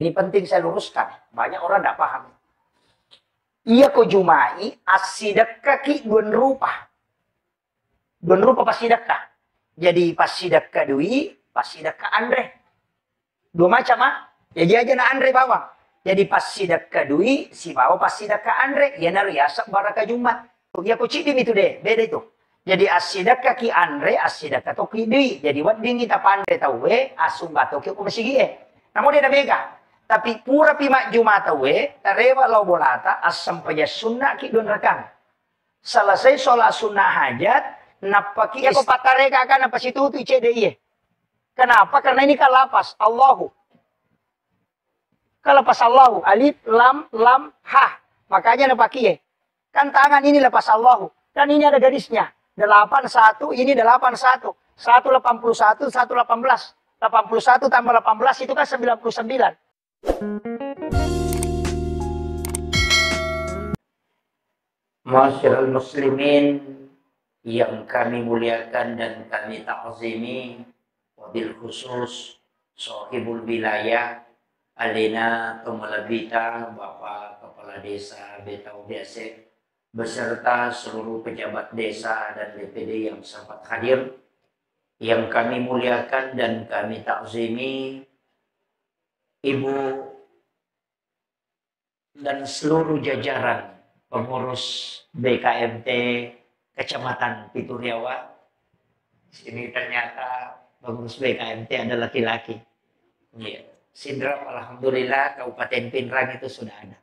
Ini penting saya luruskan. Banyak orang tidak paham. Iya ko jumai asidakka ki duen rupa. Duen rupa pas sidakka. Jadi pas sidakka dui, pas sidakka Andre. Dua macam Jadi aja na Andre bawang. Jadi pas sidakka dui, si bawa pas sidakka Andre. Ya na riasak baraka Jumat. Ya ko cidim itu deh, beda itu. Jadi asidakka ki Andre, asidakka to ki dui. Jadi wading kita pandai tahu asum bato ki ko masigi Namun dia mega. Tapi pura pima Jumata tarewa lau bolata asam paya sunnah ki don rekan. Selesai sholat sunnah hajat, napaki aku patareka kan apa situ tu CDI. Kenapa? Karena ini kan lapas Allahu. Kalau pas Allahu alif lam ha. Makanya napaki Kan tangan ini lepas Allahu. Dan ini ada garisnya. 81 ini 81. 181 118. 81 tambah 18 itu kan 99. Masyarul muslimin yang kami muliakan dan kami ta'zimi, wabil khusus sahibul wilayah alina Tumalabita, Bapak Kepala Desa Betau Biase beserta seluruh pejabat desa dan DPD yang sempat hadir, yang kami muliakan dan kami ta'zimi, Ibu dan seluruh jajaran pengurus BKMT Kecamatan Pituriawa. Sini ternyata pengurus BKMT ada laki-laki. Ya. Sidrap alhamdulillah Kabupaten Pinrang itu sudah ada.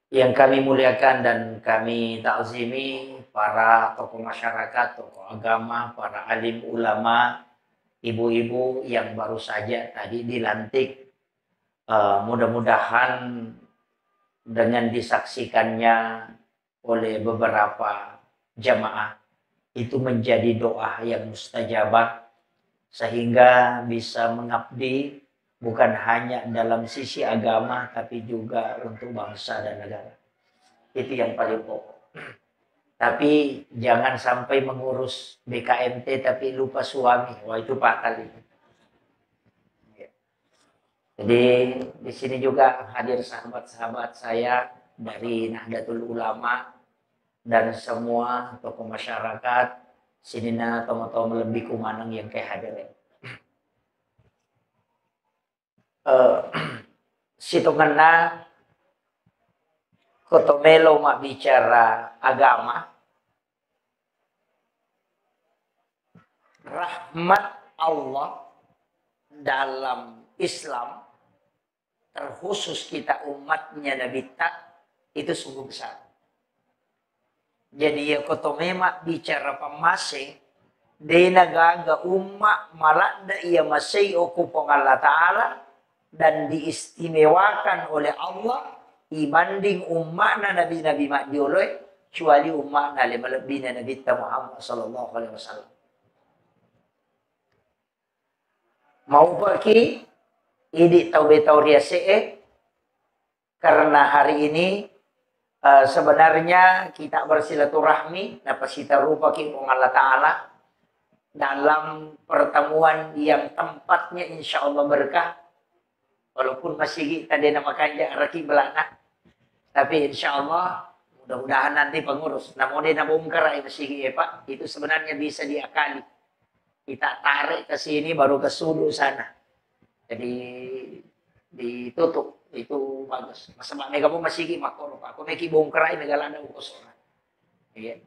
Yang kami muliakan dan kami ta'zimi para tokoh masyarakat, tokoh agama, para alim ulama, ibu-ibu yang baru saja tadi dilantik, mudah-mudahan dengan disaksikannya oleh beberapa jamaah itu menjadi doa yang mustajabah sehingga bisa mengabdi bukan hanya dalam sisi agama tapi juga untuk bangsa dan negara. Itu yang paling pokok. Tapi jangan sampai mengurus BKMT tapi lupa suami. Wah itu fatal itu. Jadi di sini juga hadir sahabat-sahabat saya dari Nahdlatul Ulama dan semua tokoh masyarakat. Sini na tomo-tomo lebih kumanang yang kayak hadir. Situnganna kotomelo mak bicara agama, rahmat Allah dalam Islam terkhusus kita umatnya Nabi itu sungguh besar. Jadi ya kotome mak bicara pamase de nagaga umma malada ia masai okupong Allah Ta'ala dan diistimewakan oleh Allah dibanding umatna nabi-nabi mak dioloi kecuali umatna lebih Nabi Muhammad sallallahu alaihi wasallam. Mau pergi ini tahu riase karena hari ini sebenarnya kita bersilaturahmi dapat kita rupa kipong Allah Ta'ala dalam pertemuan yang tempatnya insya Allah berkah. Walaupun masih kita dia namakan raki belana, tapi insya Allah mudah-mudahan nanti pengurus. Namun dia nabungkar masih Pak, itu sebenarnya bisa diakali. Kita tarik ke sini baru ke sudu sana. Jadi ditutup itu bagus. Masa mak mega masih makor Pak. Aku meki bongkar megalana kosong. Iya.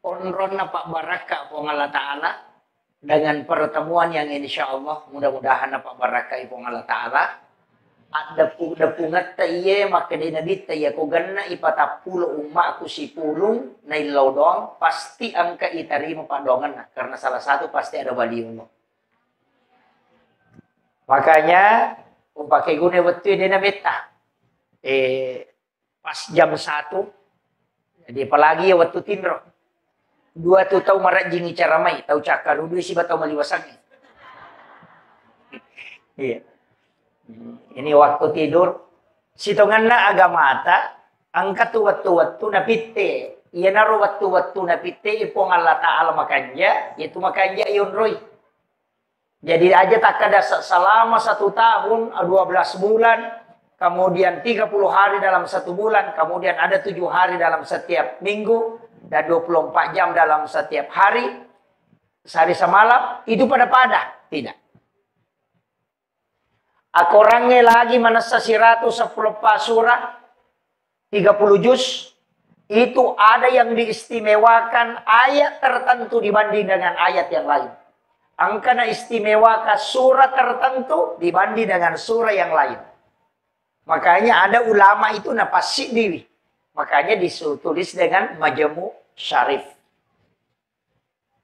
Onron Pak Baraka Allah Ta'ala dengan pertemuan yang insya Allah mudah-mudahan Pak Baraka ipong Allah Ta'ala ada pungat taye maka di Nabi taye ko ganna ipatapulo umma aku si pulung na ilaw doang pasti angka itarimo padongan na karena salah satu pasti ada baliung mo. Makanya pakai guna waktu di Nabi pas jam 1 jadi apalagi ya waktu tindro 2 tu tahu marat jingi cara mai tahu cakar dulu si batau maliwasangi. Iya. Ini waktu tidur sitonganna agama ata angkat waktu na pitte. Iya naru waktu na pitte ipong Allah Ta'ala makanja itu makanja iyon roy. Jadi aja tak ada selama 1 tahun, 12 bulan, kemudian 30 hari dalam 1 bulan, kemudian ada 7 hari dalam setiap minggu, dan 24 jam dalam setiap hari, sehari semalam, itu pada-pada. Tidak. Aku orangnya lagi manasa siratu 10 surah, 30 juz, itu ada yang diistimewakan ayat tertentu dibanding dengan ayat yang lain. Angkana istimewakan surah tertentu dibanding dengan surah yang lain. Makanya ada ulama itu napasi diri. Makanya ditulis dengan Majmu' Syarif.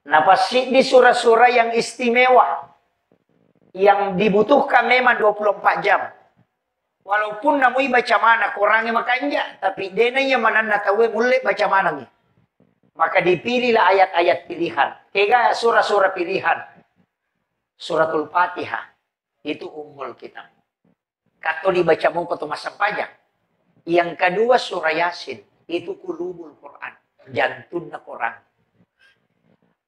Napasi di surah-surah yang istimewa. Yang dibutuhkan memang 24 jam. Walaupun namui baca mana, kurangnya makanya. Tapi denanya mana tahu mulai baca mana nih. Maka dipilihlah ayat-ayat pilihan. Kayak surah-surah pilihan. Suratul Fatihah itu ummul kitab. Kato dibaca mau ketu masa pajak. Yang kedua surah Yasin itu kulubul Quran, jantungnya Quran.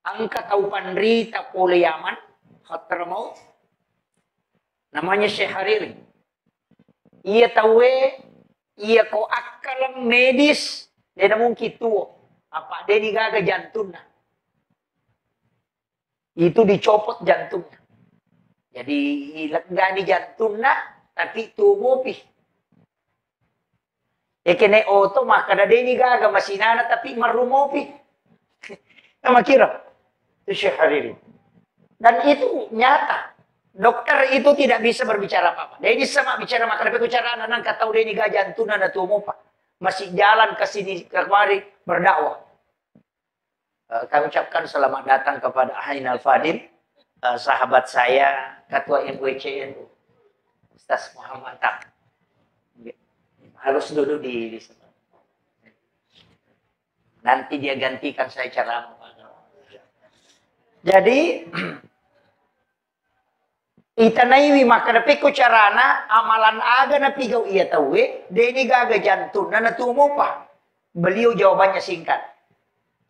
Angka tahu pandrita pole Yaman, khatar mau. Namanya Syekh Hariri. Ia tahu ia ko akalang medis, dia mungkin tuo. Apa dia digaga jantungnya. Itu dicopot jantungnya. Jadi nggak di jantungnya, tapi tubuh pi. Kene oto maka ada deni gaga masinana tapi marumopi. Nama kira itu Syekh Hariri. Dan itu nyata. Dokter itu tidak bisa berbicara apa-apa. Deni sama bicara maka dapat bicara anak kata deni gaga jantungnya ada tubuh apa. Masih jalan ke sini ke kemari berdakwah. Kami ucapkan selamat datang kepada Ainal Fadil. Sahabat saya, Ketua MWCNU, Ustaz Muhammad Tak. Harus duduk di sana. Nanti dia gantikan saya cara. Jadi, itanaiwi maka dapat ko carana, amalan aga na pigaw iya tawe, deni gaga jantung na natumo pa. Beliau jawabannya singkat.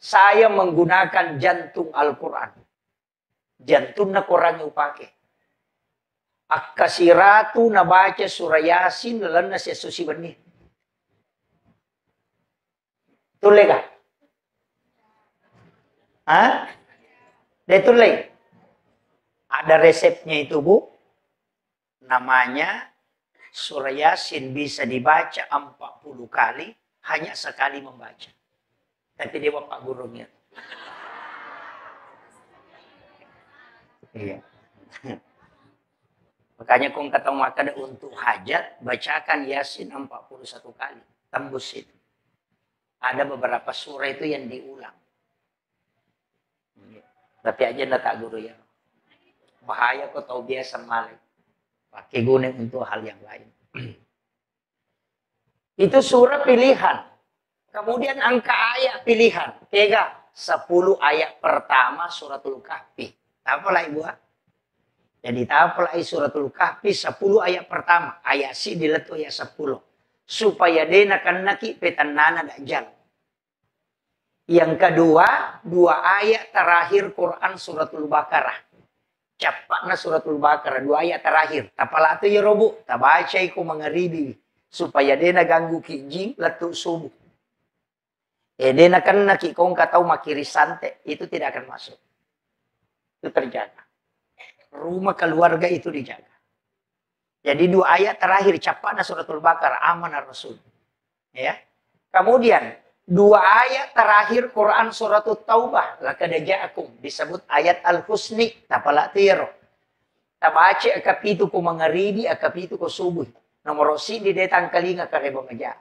Saya menggunakan jantung Al-Quran. Jantung na Quran yung upake. Akkasiratu na baca surah Yasin lalan na siya susiban ni. Tuloy ka? Ha? Dia tuloy. Ada resepnya itu Bu. Namanya surah Yasin bisa dibaca 40 kali hanya sekali membaca. Tapi dia bapak gurunya. Iya. Makanya kong kata maka untuk hajat bacakan Yasin 41 kali. Tembus itu. Ada beberapa surah itu yang diulang. Tapi aja ndak tak guru ya. Bahaya kok tahu biasa malik. Pakai guna untuk hal yang lain. Itu surah pilihan. Kemudian angka ayat pilihan. 10 ayat pertama suratul Kahfi. Apalah Ibu? Jadi apalah suratul Kahfi 10 ayat pertama. Ayat si diletu ayat 10. Supaya dena kanaki petanana dajjal. Yang kedua, 2 ayat terakhir Quran suratul Baqarah. Cepatnya suratul Baqarah 2 ayat terakhir. Tapala tu ya robu, tabaca iku mengeribi supaya dena ganggu kijing letu subuh. Dena kanaki kong katau makiri sante itu tidak akan masuk. Itu terjaga. Rumah keluarga itu dijaga. Jadi 2 ayat terakhir capana suratul Baqarah aman Rasul. Ya. Kemudian 2 ayat terakhir Quran suratul Taubah laqad ja'akum disebut ayat Al-Husni tapala tiro. Tabace akapitu ko mangaribi akapitu ko subuh. Nomor si di detang kalinga kareba maja.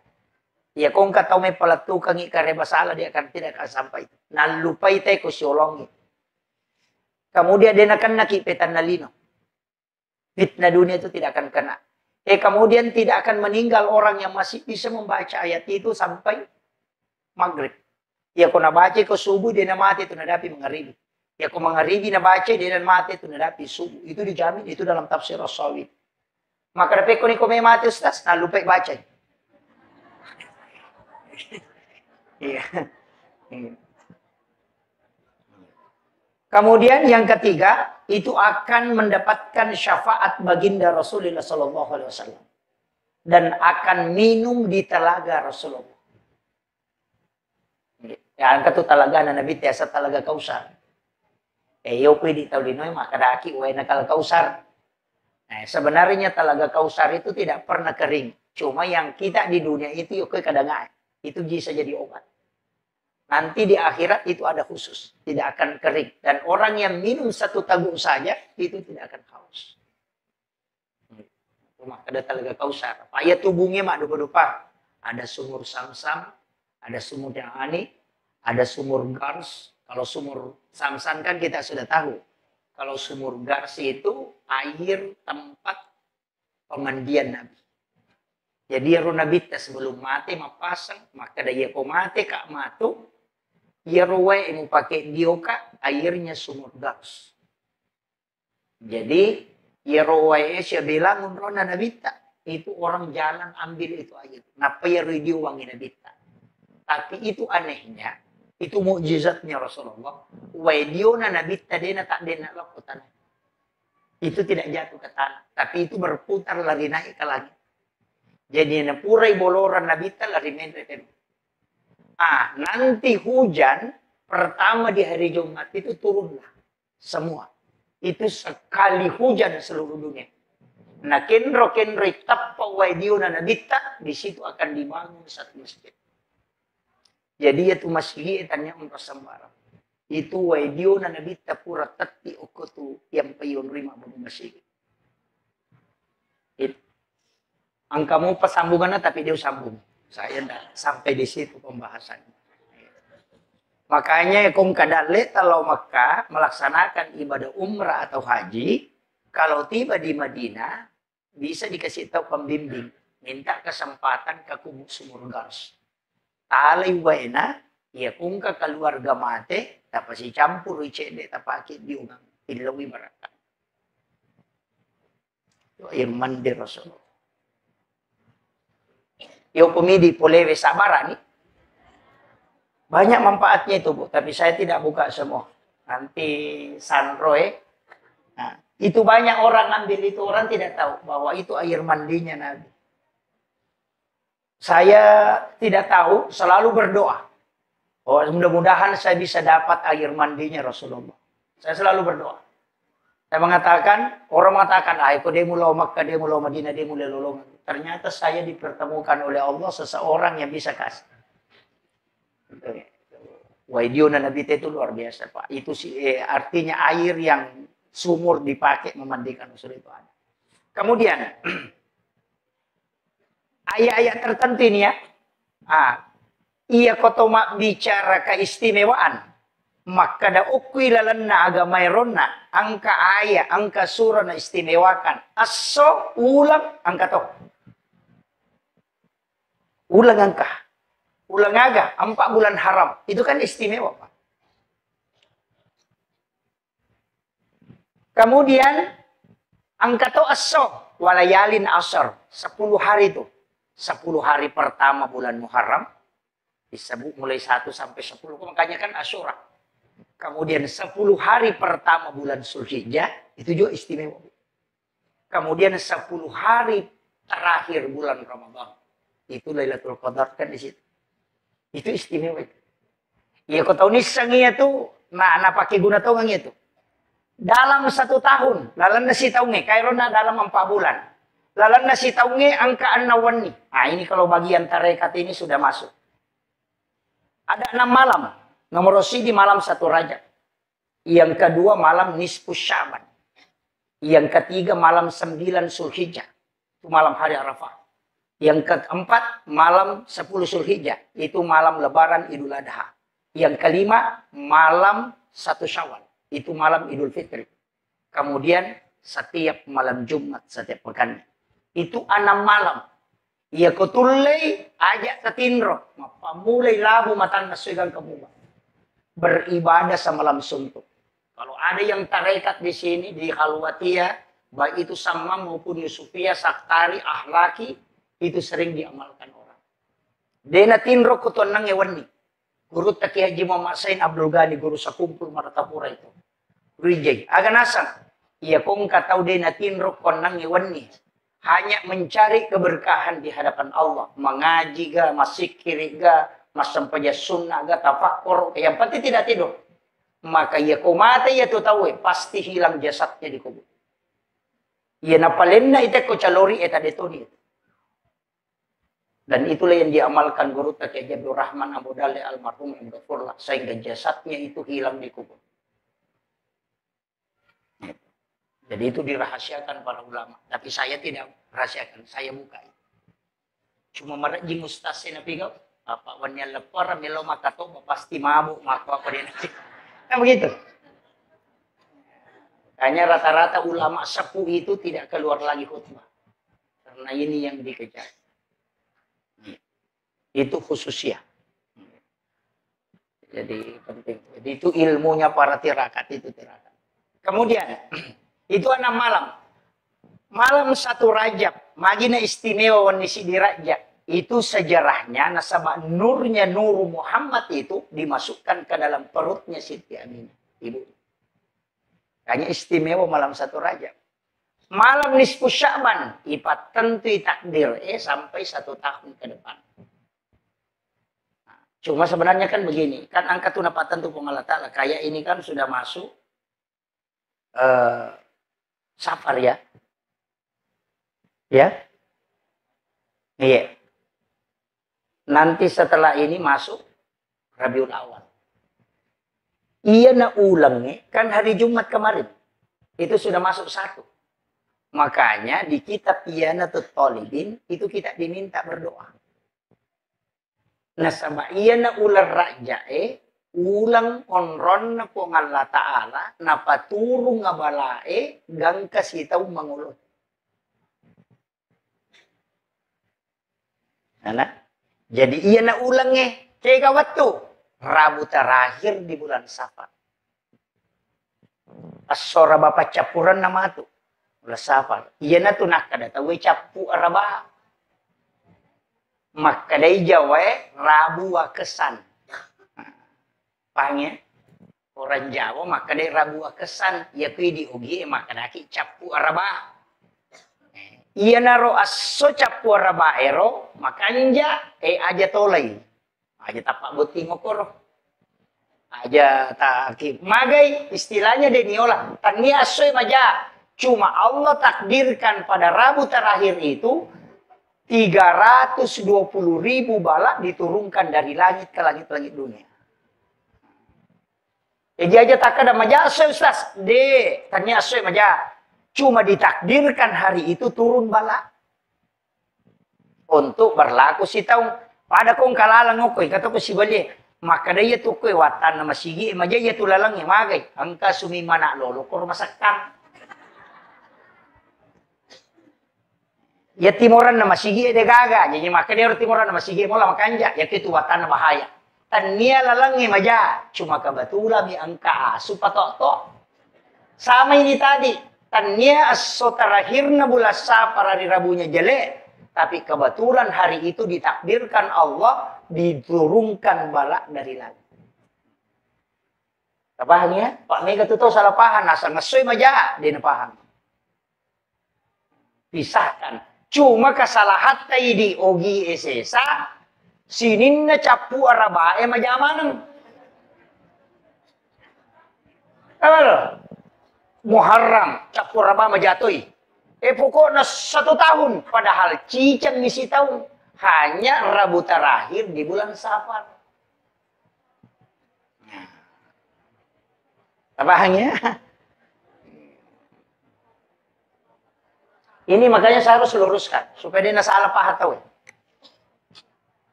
Ya kung katau may palatukang ikareba sala dia akan tidak akan sampai. Nalupay tay ko siolongi. Kemudian dia akan nakipetan na lino. Fitnah dunia itu tidak akan kena. Kemudian tidak akan meninggal orang yang masih bisa membaca ayat itu sampai maghrib. Ya kung nabaca ko subuh dia na mati itu nadapi mengaribi. Ya kung mengaribi nabaca dia na mati itu nadapi subuh. Itu dijamin itu dalam tafsir Rasawi. Maka dapat ko ni may mati ustaz nalupay baca. Iya. Kemudian yang ketiga, itu akan mendapatkan syafaat baginda Rasulullah SAW dan akan minum di telaga Rasulullah. Ya, angkat tu telaga na Nabi tiasa telaga Kausar. Yo pwede tahu di noy makadaki way nakal Kausar. Nah, sebenarnya telaga Kausar itu tidak pernah kering. Cuma yang kita di dunia itu yuk kadang itu bisa jadi obat. Nanti di akhirat itu ada khusus, tidak akan kering. Dan orang yang minum satu tabung saja itu tidak akan haus. Cuma ada telaga Kausar. Paya tubuhnya mak dupa-dupa. Ada sumur Samsam, ada sumur yang ani, ada sumur Gars. Kalau sumur Samsan kan kita sudah tahu. Kalau sumur Gars itu air tempat pemandian Nabi. Jadi ya Nabi sebelum mati mapasang, maka dia ko mati kak matu, ya ruwe mau pakai dioka airnya sumur Gars. Jadi ya ruwe siya bilang unrona Nabi itu orang jalan ambil itu air. Napa ya radio wangi Nabi. Tapi itu anehnya. Itu mukjizatnya Rasulullah. Waidio na nabita dena tak dena lakukan. Itu tidak jatuh ke tanah. Tapi itu berputar lari naik ke langit. Jadi napurai boloran nabita lari menretem. Nanti hujan pertama di hari Jumat itu turunlah. Semua. Itu sekali hujan seluruh dunia. Nah kenro tappa waidio na nabita. Di situ akan dibangun satu masjid. Jadi itu masjid tanya untuk sembarang. Itu waidio na nabita pura tati okotu yang payon rima baru masjid. Itu. Angka mau pasambungannya tapi dia sambung. Saya dah sampai di situ pembahasannya. Makanya kong kadale kalau Mekah melaksanakan ibadah umrah atau haji, kalau tiba di Madinah bisa dikasih tahu pembimbing, minta kesempatan ke kubur sumur Gars. Alay wena, ya kung ka keluarga mate, tapos si campur icede tapakit diungang ilawi baraka. Yo irman de Rasulullah. Yo pemidi polewe sabarani. Banyak manfaatnya itu, Bu, tapi saya tidak buka semua. Nanti Sanroe. Nah, itu banyak orang ambil itu, orang tidak tahu bahwa itu air mandinya Nabi. Saya tidak tahu, selalu berdoa. Oh, mudah-mudahan saya bisa dapat air mandinya Rasulullah. Saya selalu berdoa. Saya mengatakan, orang mengatakan, kok dia mulai Makkah, dia mulai Madinah, dia mulai lolongan. Ternyata saya dipertemukan oleh Allah seseorang yang bisa kasih. Waidio na Nabi itu luar biasa, Pak. Itu artinya air yang sumur dipakai memandikan Rasul itu ada. Kemudian, ayat-ayat tertentu ini ya. Iya kotoma bicara keistimewaan. Maka da ukwi lalanna agama ironna. Angka ayat, angka surah na istimewakan. Aso ulang angka to. Ulang angka. Ulang aga, 4 bulan haram. Itu kan istimewa, Pak. Kemudian, angka to aso. Walayalin asar. 10 hari itu. 10 hari pertama bulan Muharram. Disebut mulai 1 sampai 10. Makanya kan Asyura. Kemudian 10 hari pertama bulan Zulhijjah. Itu juga istimewa. Kemudian 10 hari terakhir bulan Ramadan. Itu Lailatul Qadar kan di situ. Itu istimewa. Ya kau tahu nih sanginya tuh. Nah pakai guna tahu nggak itu. Dalam 1 tahun. Lalan nasi tahu nggak. Kairona dalam 4 bulan. Lalan nasi tahu nge angka anawan nih. Nah ini kalau bagian tarekat ini sudah masuk. Ada 6 malam. Nomor di malam 1 Rajab. Yang kedua malam Nisfu Syaban. Yang ketiga malam 9 Zulhijjah. Itu malam hari Arafah. Yang keempat malam 10 Zulhijjah. Itu malam Lebaran Idul Adha. Yang kelima malam 1 Syawal. Itu malam Idul Fitri. Kemudian setiap malam Jumat setiap pekan. Itu 6 malam. Ia kutulay ajak ketinro. Mapamulay labo matang nasuigan kamuba. Beribadah sa malam suntuk. Kalau ada yang tarekat di sini di Khalwatiyah, baik itu Sama maupun Yusufiyah, Saktari, Ahlaki, itu sering diamalkan orang. Dena tinro kutuan nang ewan ni. Guru Taki Haji Muhammad Sain Abdul Ghani, guru sa kumpul Maratapura itu. rijay. Aga nasang. Iya kong katau de natinrok konang iwan ni. Hanya mencari keberkahan di hadapan Allah. Mengaji ga, masikiri ga, masampaja sunnah ga, tafakur. Yang penting tidak tidur. Maka ia mati ia tu tahu pasti hilang jasadnya di kubur. Ia napalenna ite ko calori eta detoni. Dan itulah yang diamalkan guru Taqi Abdul Rahman Abu Dali almarhum yang ghafurlah, sehingga jasadnya itu hilang di kubur. Jadi itu dirahasiakan para ulama. Tapi saya tidak rahasiakan, saya buka. Cuma maraji mustasi na pigaw. Apa wanya lepar melo makato pasti mabuk maka apa dia nanti. Kan begitu. Hanya rata-rata ulama sepuh itu tidak keluar lagi khutbah. Karena ini yang dikejar. Itu khususnya. Jadi penting. Jadi itu ilmunya para tirakat itu tirakat. Kemudian itu 6 malam. Malam 1 Rajab, magina istimewa wanisi di Rajab. Itu sejarahnya nasabah nurnya Nur Muhammad itu dimasukkan ke dalam perutnya Siti Aminah, ibu. Hanya istimewa malam 1 Rajab. Malam nisfu Sya'ban, ipat tentu takdir sampai 1 tahun ke depan. Cuma sebenarnya kan begini, kan angka tunapatan tuh Allah Ta'ala. Kayak ini kan sudah masuk Safar ya. Ya. Iya. Nanti setelah ini masuk Rabiul Awal. Iya na ulangnya kan hari Jumat kemarin. Itu sudah masuk 1. Makanya di kitab Iyanatul Talibin itu kita diminta berdoa. Nah sama iya na ular rajae ulang onron na po Allah Ta'ala na paturong nga balae gang kasitaw mangulot. Nah, jadi iya na ulangnya kaya kawat tuh Rabu terakhir di bulan Safar. Asora bapak capuran nama tuh bulan Safar. Iya na tuh nak kadata we capu araba. Maka dari Jawa Rabu wakesan. Paham ya? Orang Jawa maka dari Rabu wakesan. Ya kui di ugi maka daki capu araba. Iya naro aso capu araba ero. Makanya aja tolay. Aja tapak buti ngokor. Aja takib. Magai istilahnya deniola. Tani aso maja. Cuma Allah takdirkan pada Rabu terakhir itu 320.000 bala diturunkan dari langit ke langit-langit dunia. Jadi aja tak ada maja asoy Ustaz. Tanya asoy maja. Cuma ditakdirkan hari itu turun bala. Untuk berlaku si taung. Pada kong kalalang okoy. Kata ko si bali. Maka daya tukoy watan na masigi. Maja ya tulalang magay. Angka sumimana lolo kor masakang. Ya timoran na masigi de gaga. Jadi maka dia timoran na masigi mo la makanja. Ya itu watan na bahaya. Tania lalangi maja. Cuma kebetulan mi angka asu patok-tok. Sama ini tadi. Tania aso terakhir na bulan Safar hari Rabunya jelek. Tapi kebetulan hari itu ditakdirkan Allah diturunkan balak dari langit. Paham ya? Pak Mega tuh salah paham. Asal ngesoy maja. Dia paham. Pisahkan. Cuma kesalahan di ogi esesa sinin na capu arabae majamanang. Apa Muharram capu araba majatoy. Pokoknya 1 tahun padahal cicang misi tahun hanya Rabu terakhir di bulan Safar. Paham ya? Ini makanya saya harus luruskan supaya dia salah paham tahu.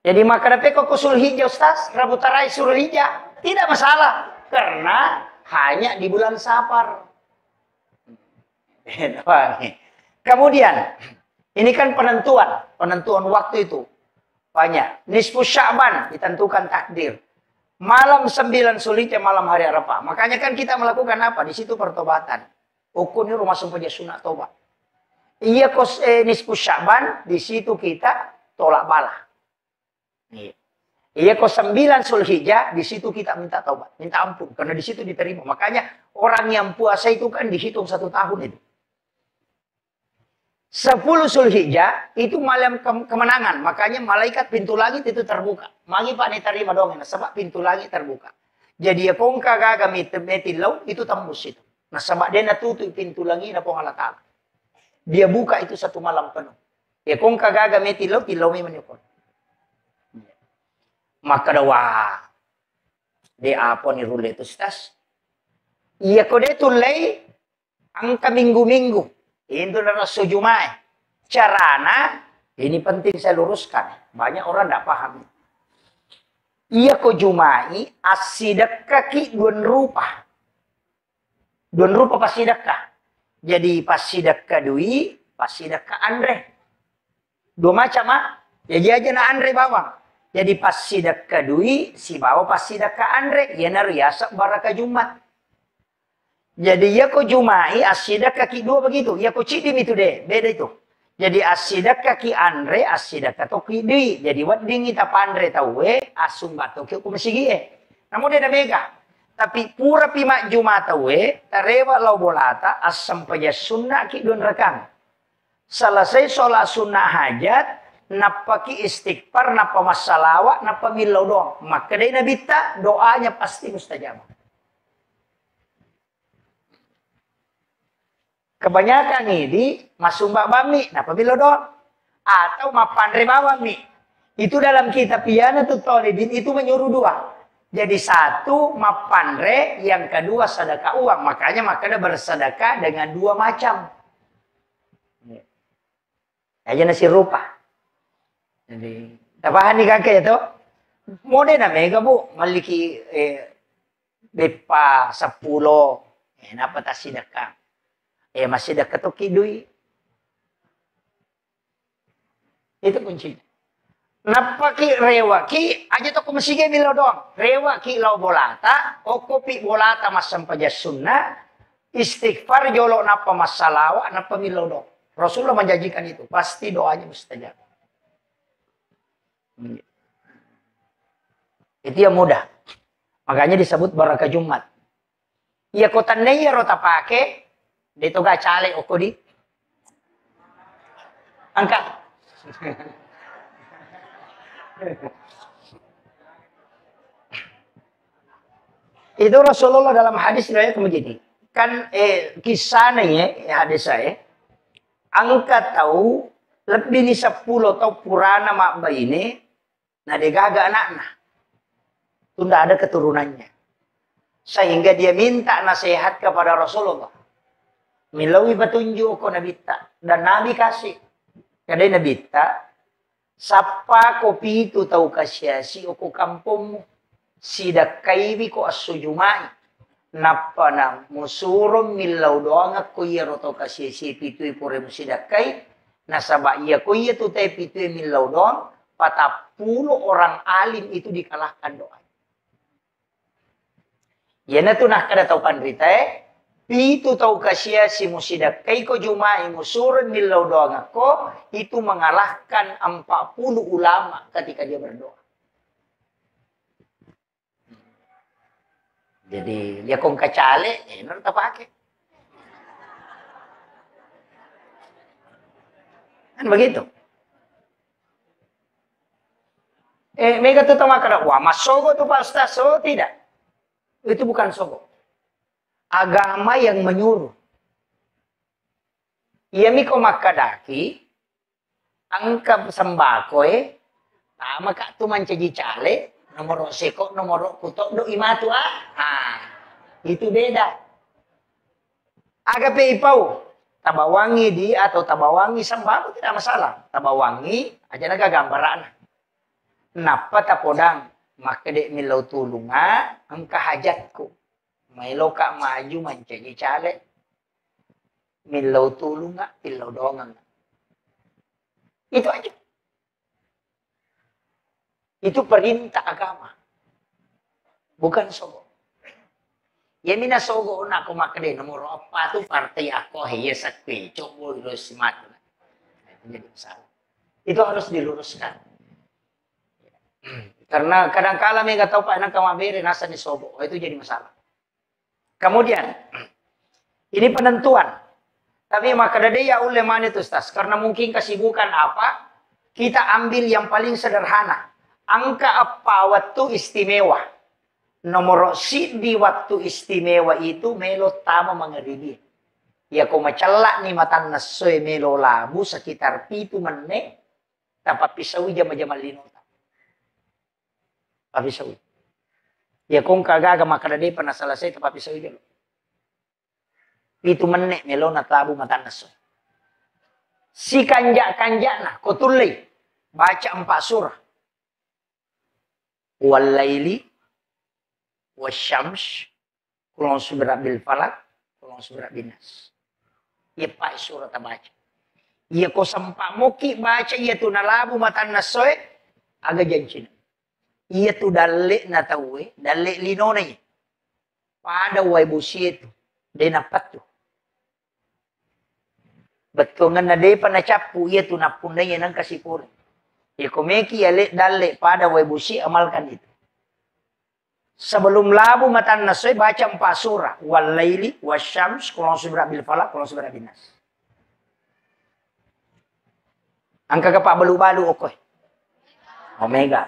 Jadi maka dapat kok kusul hijau Ustaz, Rabu terakhir suruh hijau. Tidak masalah karena hanya di bulan Safar. Kemudian ini kan penentuan waktu itu banyak. Nisfu Sya'ban ditentukan takdir. Malam 9 Zulhijjah malam hari Arafah. Makanya kan kita melakukan apa? Di situ pertobatan. Ukun ini rumah sumpah sunat tobat. Iya nisfu Sya'ban di situ kita tolak bala. Iya kok 9 Zulhijjah, di situ kita minta taubat, minta ampun, karena di situ diterima. Makanya orang yang puasa itu kan dihitung 1 tahun itu. 10 Zulhijjah itu malam kemenangan, makanya malaikat pintu langit itu terbuka. Magi Pak terima dong, sebab pintu langit terbuka. Jadi ya kongka gaga metilau itu tembus itu. Nah sebab dia tutup pintu langit apa Allah Ta'ala. Dia buka itu 1 malam penuh. Ya kongka gaga metilau tilau menyukun. Maka wah dia apa nih rule itu stas? Iya kode tulai angka minggu-minggu. Itu adalah sujumai. Carana ini penting saya luruskan. Banyak orang tidak paham. Iya ko jumai asidakka ki duen rupa. Duen rupa pasidakka. Jadi pasidakka dui, pasidakka andre. 2 macam Jadi aja na andre bawang. Jadi pas sidak kedui, si bawa pas sidak ke andre, ya nariasa baraka Jumat. Jadi ya ko Jumai, asidak kaki 2 begitu. Ya ko cidim itu deh, beda itu. Jadi asidak kaki andre, asidak kaki dui. Jadi wading kita pandre tawe, asum batu ke kumsigi Namun dia ada mega. Tapi pura pima Jumat tawe, tarewa lau bolata, asam paja sunnah ki don rekang. Selesai sholat sunnah hajat, napa ki istighfar, napa masalawat, napa milau doang. Maka dari Nabi tak doanya pasti mustajab. Kebanyakan ini masuk mbak bami, napa milau doang. Atau mapandre bawang nih. Itu dalam kitab Iyana tuh Tolibin itu menyuruh 2. Jadi 1 mapandre, yang kedua sedekah uang. Makanya bersedekah dengan 2 macam. Aja nasi rupa. Jadi, tapahan ni kakek itu, mode na mega bu, maliki bepa 10, napa ta sidaka, masih dekat tu kidui. Itu kuncinya. Napa ki rewa ki, aja tu kumasige milo doang. Rewa ki lau bolata, o kopi bolata masam paja sunnah, istighfar jolok napa masalawa, napa milo doang. Rasulullah menjanjikan itu, pasti doanya mustajab. Itu yang mudah. Makanya disebut baraka Jumat. Iya ko tandai rota pake, dito ga cale oko di. Angkat. Itu Rasulullah dalam hadis riwayat begini. Kan kisahnya hadis saya. Angkat tahu lebih ni 10 atau purana mak ini, nah dia gagal anaknya. Itu tidak ada keturunannya. Sehingga dia minta nasihat kepada Rasulullah. Milawi petunjuk ko Nabi tak. Dan Nabi kasih. Kadai Nabi tak. Sapa kopi itu tahu kasyasi ko kampungmu. Sidak kaibi ko asujumai. Napa na musurum milaw doang ako yero to kasyasi pitu ipure musidak kai. Nasaba iya ko iya tu tay pitu milaw doang. 40 orang alim itu dikalahkan doa. Yan na ito kada tau pandrita Pitu tau kasya si musidak kay ko jumai musurun milaw doang ako. Itu mengalahkan 40 ulama ketika dia berdoa. Jadi dia kong kacale, nanti pakai. Kan begitu. Mega tuh tama kada, wah mas sogo tuh Pak Ustaz, so tidak. Itu bukan sogo. Agama yang menyuruh. Iya miko makadaki, angka sembako tama kak tuh mancaji cale, nomor seko, nomor kutok do imatu itu beda. Aga peipau, tabawangi di atau tabawangi sembako tidak masalah. Tabawangi aja naga gambaran. Napa tapodang maka dek milau tulunga angka hajatku. Milau kak maju mancaji cale. Milau tulunga pilau dongang. Itu aja. Itu perintah agama. Bukan sogo. Ya mina sogo na ko makade nomor apa tu partai aku heye sakwe coba terus matu. Jadi salah. Itu harus diluruskan. Karena kadang-kala mereka tahu Pak anak kamabere nasa ni sobo. Itu jadi masalah. Kemudian, ini penentuan. Tapi maka ya oleh mana itu Ustaz? Karena mungkin kesibukan apa? Kita ambil yang paling sederhana. Angka apa waktu istimewa? Nomor si di waktu istimewa itu melo tama mengeribi. Ya kau macelak ni matan nasoy melo labu sekitar pitu menit. Dapat pisau jam-jam linota. Tapi pisau. Ya kau kagak makadade pernah selesai tapi pisau jam. Pitu menit melo natabu matan nasoy. Si kanjak-kanjak nah kotulai baca 4 surah. Wal laili wasyams kulon subra bil falak kulon subra binas. Ia pak surah baca. Ia ko sampak moki baca ia tu nalabu matan nasoy aga janjin. Ia tu dalek na tawe dalek linonay. Pada way busi itu dia napat tu. Betul nga de pa na capu ia tu napunda yan ang kasipur. Ya komeki alek dalek pada way busi amalkan itu. Sebelum labu matan nasoy baca 4 surah. Wal laili wasyams kulon subra bil falak kulon subra binas. Angka kapak balu-balu okoy. Omega.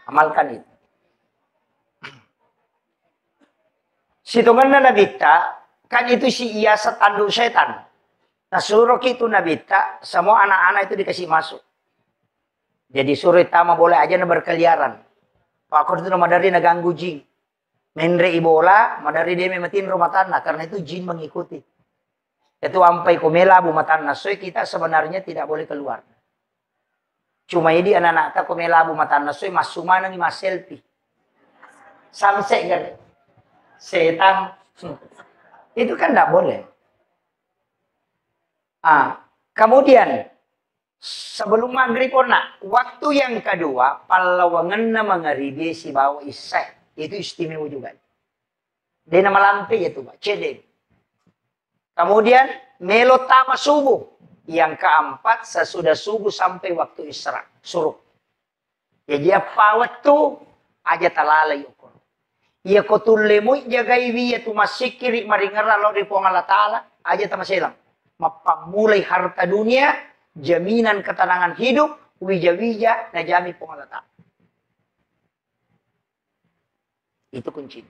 Amalkan itu. Situngan na nabita kan itu si iasa tanduk setan. Nah suruh itu nabita, semua anak-anak itu dikasih masuk. Jadi suruh tama boleh aja na berkeliaran. Pakor itu nama dari naganggu jin. Menre ibola, madari dia mematin rumah tanah. Karena itu jin mengikuti. Itu ampai komela bu matan nasoy kita sebenarnya tidak boleh keluar. Cuma ini anak-anak tak komela bu matan nasoy masuk mana nih mas selfie. Samsek kan. Setan. Itu kan tidak boleh. Kemudian sebelum maghrib waktu yang kedua palawangan na mengaribi si bawa isai itu istimewa juga. Dia nama lantai itu Pak, cedek. Kemudian melotama subuh yang keempat sesudah subuh sampai waktu isra suruh. Jadi apa waktu aja talalay ukur. Ia kotul lemui jagai wiya tu masih kiri maringara lo di Allah Ta'ala aja tamaselam. Mapamulai harta dunia, jaminan ketenangan hidup, wija-wija, najami pengalatan. Itu kunci.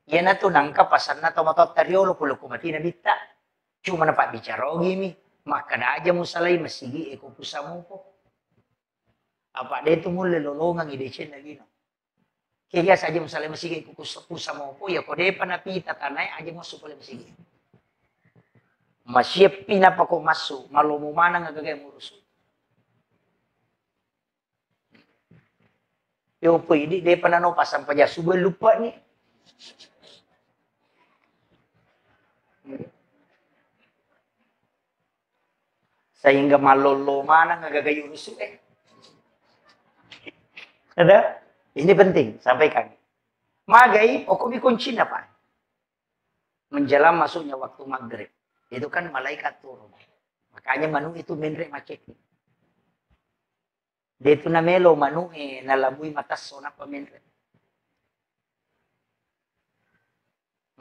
Yana tu nangka pasar na tomatot tariolo kulo kumati na bita. Cuma napak bicara gini, maka da aja musalay masigi eko pusamu ko. Apa dia tu mulai lolongan ide chen lagi no. Kaya saja musalay masigi eko pusamu ko, ya kode panapita tanay aja masuk boleh masigi. Masih pinapako masuk, malu mo mana nga gagay murus. Yo pwede, di pa na no pasang pa dyan. Subay lupa ni. Sehingga malolo mana nga gagay murus Ada? Ini penting, sampaikan. Magay, o kumikunci na pa. Menjelang masuknya waktu maghrib. Itu kan malaikat turun. Makanya manu itu menre macet. Dia itu namelo manu nalabui matas sona pamenre.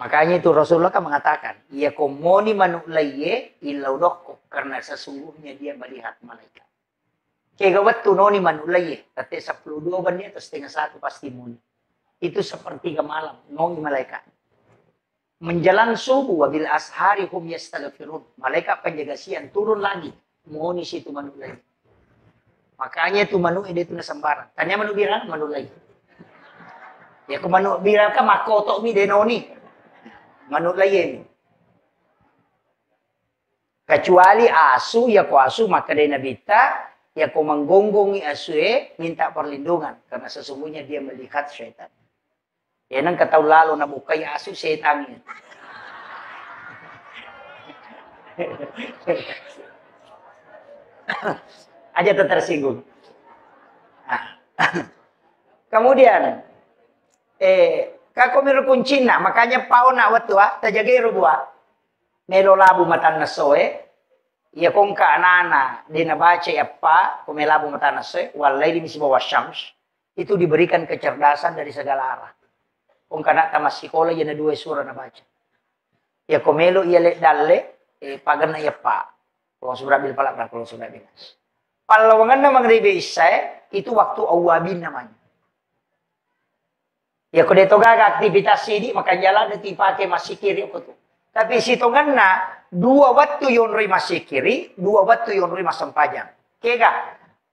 Makanya itu Rasulullah kan mengatakan, ia komoni manu laye ilaudoko karena sesungguhnya dia melihat malaikat. Kaya gawat tunoni manu laye, tapi 10 bannya atau setengah 1 pasti muni. Itu sepertiga malam, noni malaikat. Menjelang subuh wabil ashari hum yastaghfirun. Malaikat penjaga siang turun lagi. Mohon situ manu lagi. Makanya itu manu itu na sembarang. Tanya manu bilang manu lagi. Ya ke manu bilang ka makoto mi denoni. Manu lagi. Kecuali asu ya ko asu maka dia nabita ya ko menggonggongi asu minta perlindungan karena sesungguhnya dia melihat syaitan. Yan ang kataw lalo na bukay aso setan yan. Aja tersinggung. Kemudian, kako meron kuncina, makanya pauna watwa, tajagero buwa, melo labu matan nasoe, iya kong kaanana, dinabache apa, kumelabu matan nasoe, walay di misibawa syams, itu diberikan kecerdasan dari segala arah. Kung kana tamas sekolah yana dua surah na baca. Ya komelo iya le dalle pagan na ya pa. Kalau sudah bil palak kalau sudah bilas. Palawangan na mangribe isay itu waktu awabin namanya. Ya kode to gaga aktivitas sidi maka jalan di pakai masih kiri aku tuh. Tapi sitongan na dua waktu yon roi masih kiri, dua waktu yon roi masih panjang. Kega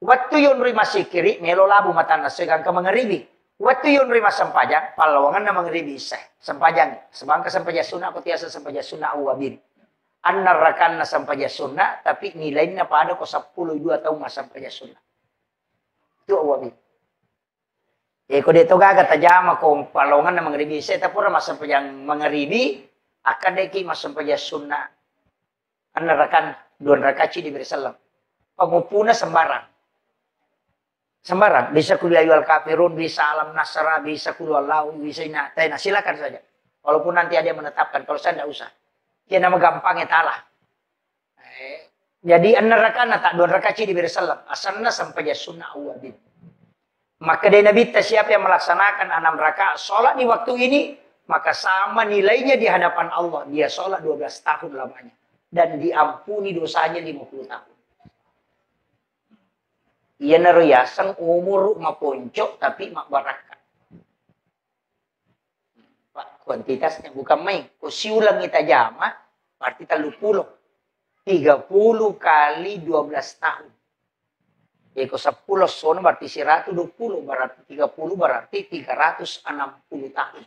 waktu yon roi masih kiri melo labu mata na segang ke mangribi. Waktu yon rima sempajang, palawangan na mangribi isay. Sempajang. Sebangka sempajang sunnah, aku tiasa sempajang sunnah awabin. Anar rakan na sempajang sunnah, tapi nilainya pada ko 12 tahun mas sempajang sunnah. Itu awabin. Ko dito gaga tajama ko palawangan na mangribi isay, tapura mas sempajang mangribi, akan deki mas sempajang sunnah. Anar rakan, 2 rakaci diberi salam. Pangupuna sembarang. Sembarang, bisa kuliah al kafirun, bisa alam nasara, bisa kuliah lau, bisa inatena, silakan saja. Walaupun nanti ada yang menetapkan, kalau saya tidak usah. Dia nama gampangnya talah. Jadi an-narakana tak 2 rakaci diberi salam. Asanna sampai sunnah awabin. Maka dari Nabi siapa yang melaksanakan 6 rakaat sholat di waktu ini, maka sama nilainya di hadapan Allah. Dia sholat 12 tahun lamanya. Dan diampuni dosanya 50 tahun. Ia naruyasang umur maponcok tapi mak baraka. Pak, kuantitasnya bukan main. Kau siulang kita jama, berarti 30. 30 kali 12 tahun. Kau 10 sono berarti 120, berarti 30, berarti 360 tahun.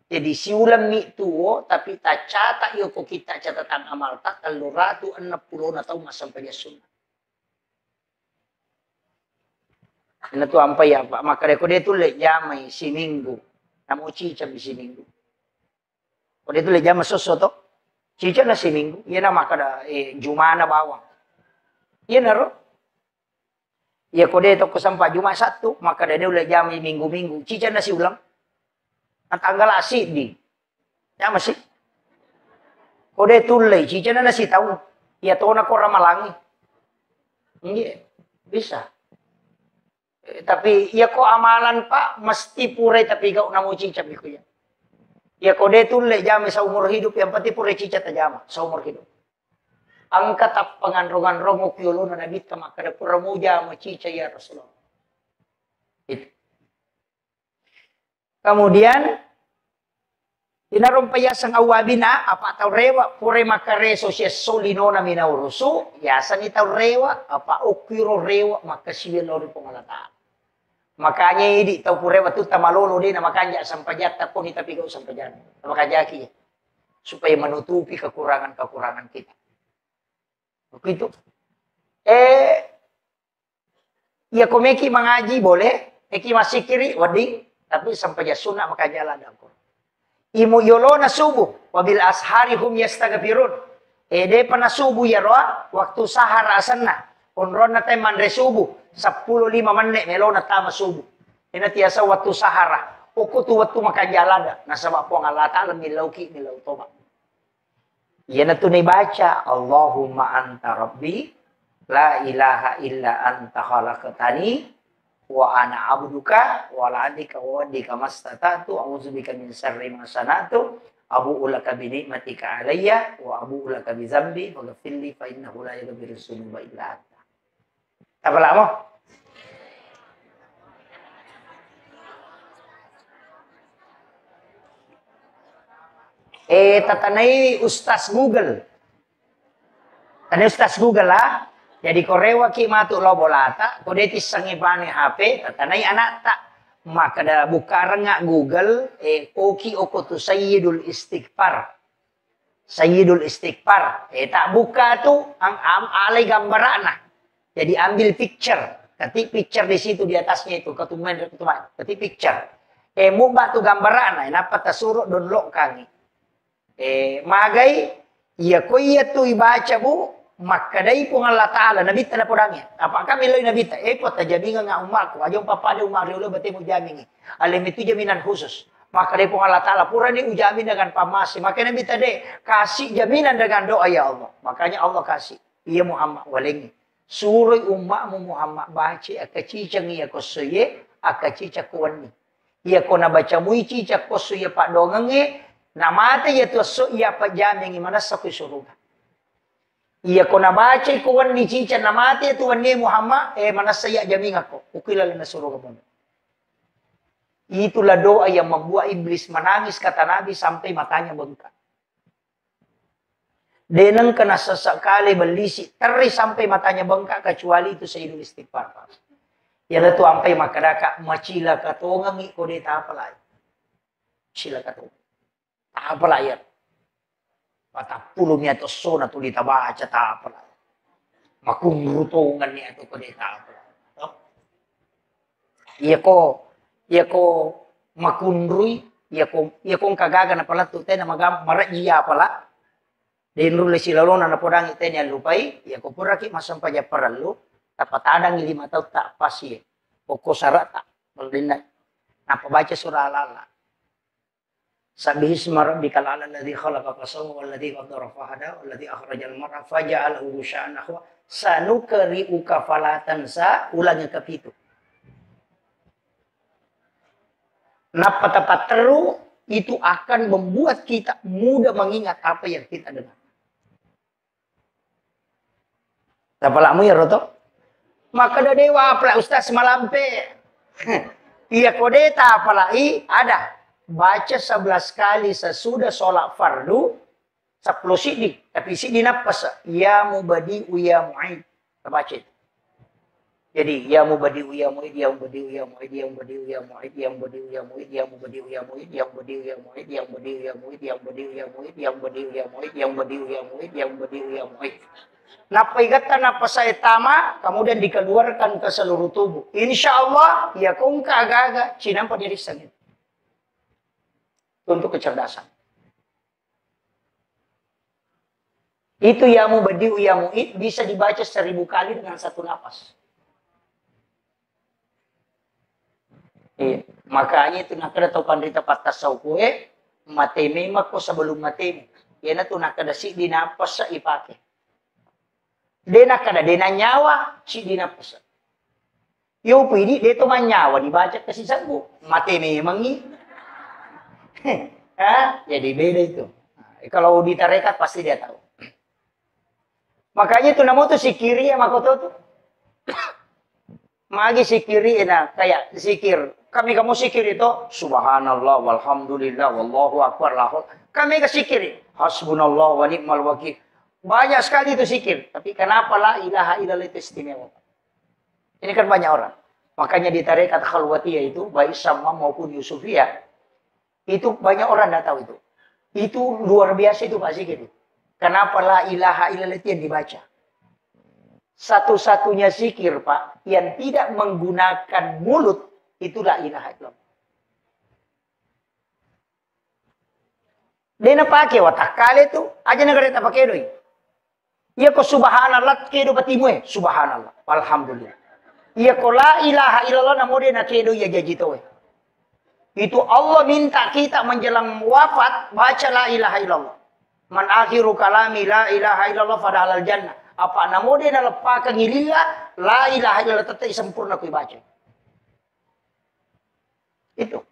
Jadi siulang itu, tapi tak catat yo kita catatan amal tak 360 tahun sampai sunnah. Ano to ang paya, makare ko dito le jamay si Minggu. Namo chicha bi si Minggu. Ko dito le jamay sosoto. Chicha na si Minggu. Yan na makada Juma na bawang. Yan na ro. Ya ko dito ko sampa Juma 1, makada dito le jamay Minggu-minggu. Chicha na si ulam. Ang tanggal asid di. Yama si. Ko dito le chicha na si taon. Ya to na ko ramalangi. Hindi bisa. Tapi ya ko amalan pak mesti pure tapi gak namo cica ko ya. Ya ko detulle jami sa umur hidup yang pati pure cica tajama sa umur hidup. Ang katap panganrongan romo kyulo na nabita makada pura muja mo cica ya Rasulullah. Itu. Kemudian inarom payasang awabina apa tau rewa pure makareso siya solino na minaurusu yasan itaw rewa apa okiro rewa makasiwelo rin pangalata. Makanya ini tahu pure waktu tamalolo din na makanya sampajat tapon itapigaw sampajat. Makajaki supaya menutupi kekurangan-kekurangan kita. Begitu. Ya komeki mengaji boleh, eki masih kiri wading, tapi sampajat sunnah makajalan aku. Imu yolona subuh wabil ashari hum yastaghfirun. De pana subuh ya roa waktu sahar asanna. Onron na tayo manre subuh. 10-5 menit melona tama subuh. Ina tiasa waktu sahara. Uko tu waktu makajalada. Nasaba po ang Allah Ta'ala milaw toba. Yan na tunay baca. Allahumma anta rabbi. La ilaha illa anta khalaqtani. Wa ana abduka. Wa la adika wa adika mastatatu. A'udzubika min syarri ma sanatu. Abu'u laka bi ni'matika alayya. Wa abu'u laka bi zambi. Faghfirli fa innahu la yaghfiru dzunuba illa anta. Apa lah mo? Tatanay Ustaz Google. Tanay Ustaz Google lah. Jadi korewa ki matu lo bolata. Kodeti sangibani HP. Tatanay anak tak. Maka da bukarang nga Google. Oki okotu Sayyidul Istighfar. Sayyidul Istighfar. Tak buka tu. Ang alay gambarana. Jadi ambil picture, ketik picture di situ di atasnya itu ketuman, ketik picture. Mubah tu gambaran, napa tasuro download kami. Magai, iya ko iya tu ibaca bu, makadai pun Allah Taala nabi tala podangnya. Apakah miloy nabi ta? Pot tajabingan nga umaku, ajo papada umar riulo bate mo jamingi. Alam itu jaminan khusus. Maka dia pun Allah Ta'ala pura ni ujamin dengan pamasi. Maka Nabi tadi kasih jaminan dengan doa ya Allah. Makanya Allah kasih. Iya Muhammad walengi. Suruh umatmu Muhammad baca kecicang iya kosoye aka cicak kuan ni. Ia kona baca mui cicak kosu ya pak dongenge, namate ya tuaso ia pak jamingi manasa ku suruga. Ia kona baca kuan ni cicak namate ya tuan ni Muhammad, manasa ya jamin aku. Ukilala na suruga pun. Itulah doa yang membuat iblis menangis kata Nabi sampai matanya bengkak. Deneng kena sesekali belisik teri sampai matanya bengkak kecuali itu Sayyidul Istighfar. Ya tu ampai makadaka macila katongang iko de tapalay. Sila katongang. Tapalay. Patapulong niya to so na tulita baca tapalay. Makungrutongan niya to ko de tapalay. Iya ko makunrui, iya ko kagaga na pala tu na magam marajiya pala. Dinrule silalona na podang ite niya lupai, iya ko pura ki masam paja paralu, tapatadang 5 tahun tak pasi, poko sarata, baldina, napabaca surah Al-Alaq. Sabbihisma rabbikal a'la alladzi khalaqa fasawwa walladzi qaddara fahada walladzi akhrajal mar'a faja'alahu ghusya'an nahwa sanukri'uka fala tansa, ulangnya ke-7. Napa teru itu akan membuat kita mudah mengingat apa yang kita dengar. Tapalamu ya Roto? Maka da dewa apalai Ustaz malampe. Iya kodeta apalai ada. Baca 11 kali sesudah sholat fardu. 10 sidi. Tapi sidi napas. Ya mubadi'u ya mu'id. Baca itu. Jadi ya mubadi'u ya mu'id, ya mubadi'u ya mu'id, ya mubadi'u ya mu'id, ya mubadi'u ya mu'id, ya mubadi'u ya mu'id, ya mubadi'u ya mu'id, ya mubadi'u ya mu'id, ya mubadi'u ya mu'id, ya mubadi'u ya mu'id, ya mubadi'u ya mu'id, ya mubadi'u ya mu'id. Napaigatan apa saya tama, kemudian dikeluarkan ke seluruh tubuh. Insya Allah, ya kung kagaga, sinampa diri sangit. Untuk kecerdasan. Itu ya mubadi'u ya mu'id bisa dibaca 1000 kali dengan satu napas. Iya. Makanya itu nakada tau pandrita patasau kue, mateme mako sebelum mateme. Yana tu nakada si dinapas sa ipake. Dena kada dena nyawa si dinapas. Yo pwede dito man nyawa dibaca kasi sabu. Mateme mangi. Jadi beda itu. Kalau di tarekat pasti dia tahu. Makanya itu namo tu sikiri ya makoto tu. Magi sikiri na kayak zikir. Kami kamu sikir itu subhanallah walhamdulillah wallahu akbar lahul. Kami kesikir hasbunallah wa ni'mal wakil. Banyak sekali itu sikir, tapi kenapa la ilaha illallah itu istimewa? Ini kan banyak orang. Makanya di tarekat khalwatiyah itu baik sama maupun yusufiyah itu banyak orang tidak tahu itu. Itu luar biasa itu Pak Zikir. Kenapa la ilaha illallah itu yang dibaca? Satu-satunya zikir Pak yang tidak menggunakan mulut itu la ilaha illallah. Dena pakai watak kali itu aja negara tak pakai doi. Iya ko subhanallah kedo batimwe subhanallah alhamdulillah. Iya ko la ilaha illallah namo dena kedo ya jaji towe. Itu Allah minta kita menjelang wafat baca la ilaha illallah. Man akhiru kalami la ilaha illallah fadhalal jannah. Apa namo dena lepa kengilila la ilaha illallah tetap sempurna ku baca. Itu.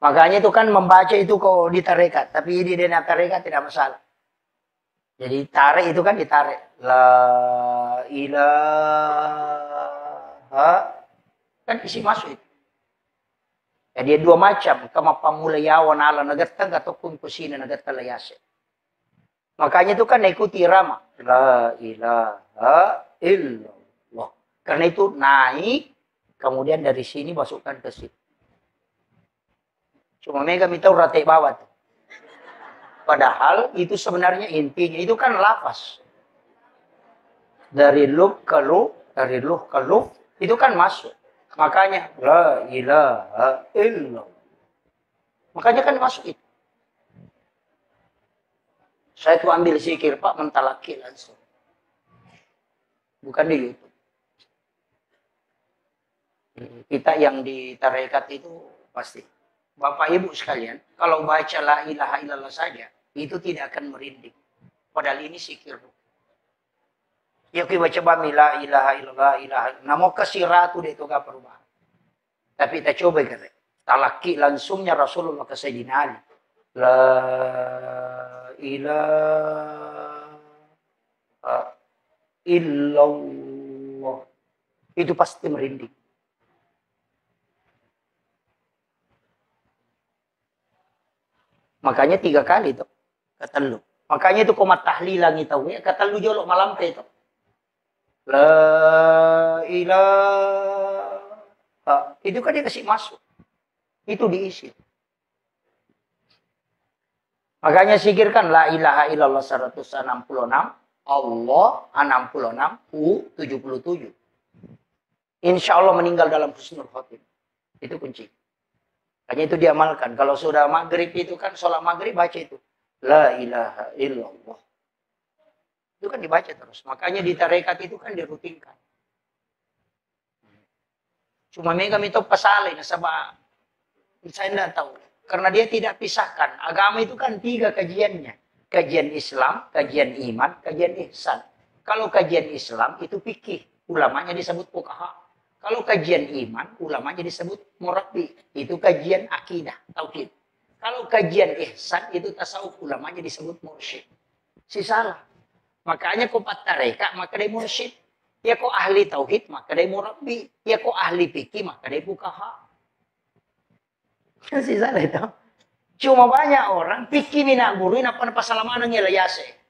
Makanya itu kan membaca itu kok di tarekat. Tapi di dena tarekat tidak masalah. Jadi tarik itu kan ditarik. La ilaha. Kan isi masuk itu. Jadi dua macam. Kama pamulayawan ala nagatang atau kung kusina nagatalayase. Makanya itu kan ikuti irama. La ilaha illallah. Karena itu naik. Kemudian dari sini masukkan ke sini. Cuma mereka minta rate bawah. Padahal itu sebenarnya intinya. Itu kan lafaz. Dari lub ke lub. Dari lub ke lub. Itu kan masuk. Makanya. La ilaha illallah. Makanya kan masuk itu. Saya tuh ambil zikir Pak. Mentalaki langsung. Bukan di YouTube. Kita yang di tarekat itu pasti. Bapak Ibu sekalian, kalau baca la ilaha illallah saja, itu tidak akan merinding. Padahal ini zikir. Ya kui baca bami la ilaha illallah ilaha. Namo kasiratu itu gak perubahan. Tapi kita coba kan. Talaki langsungnya Rasulullah ke Sayyidina Ali. La ilaha illallah. Itu pasti merinding. Makanya 3 kali tuh. Kata lu. Makanya itu komat tahlilan itu. Ya, kata lu jolok malam itu. La ilaha. Itu kan dia kasih masuk. Itu diisi. Makanya sikirkan la ilaha illallah 166. Allah 66. U 77. Insya Allah meninggal dalam husnul khotimah. Itu kunci. Hanya itu diamalkan. Kalau sudah maghrib itu kan sholat maghrib baca itu. La ilaha illallah. Itu kan dibaca terus. Makanya di tarekat itu kan dirutinkan. Cuma mega itu pasalin. Sama saya tidak tahu. Karena dia tidak pisahkan. Agama itu kan 3 kajiannya. Kajian Islam, kajian iman, kajian ihsan. Kalau kajian Islam itu fikih. Ulamanya disebut fuqaha. Kalau kajian iman, ulamanya disebut murabbi. Itu kajian akidah, tauhid. Kalau kajian ihsan, itu tasawuf. Ulamanya disebut mursyid. Si salah. Makanya kok tarekat, maka dia mursyid. Ya kok ahli tauhid, maka dia murabbi. Ya kok ahli fikih, maka dia fuqaha. Si salah itu. Cuma banyak orang fikih mina guru, apa pasalaman yang layase.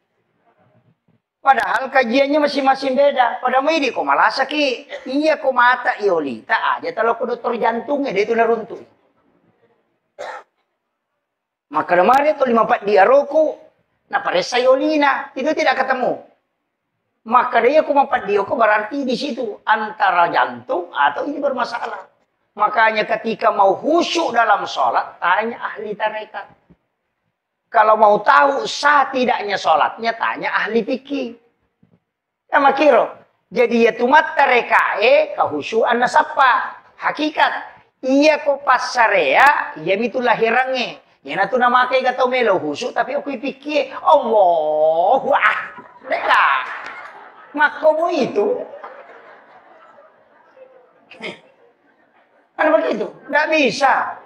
Padahal kajiannya masing-masing beda. Pada ini kok malah sakit. Iya kok mata iolita aja. Kalau ke dokter jantungnya dia itu naruntuh. Maka kemarin itu 54 dia rokok. Nah paresa iolina. Itu tidak ketemu. Maka dia kok 54 dia kok berarti di situ. Antara jantung atau ini bermasalah. Makanya ketika mau khusyuk dalam sholat. Tanya ahli tarekat. Kalau mau tahu sah tidaknya sholatnya, tanya ahli fikih. Ya makiro. Jadi ya tumat tarekae kahusyuan nasapa. Hakikat. Iya ko pasarea, iya itu lahirannya. Ya natu nama kay gatau melo husyuk tapi aku fikih. Allahu mereka. Makomu itu. Kan begitu? Nggak bisa.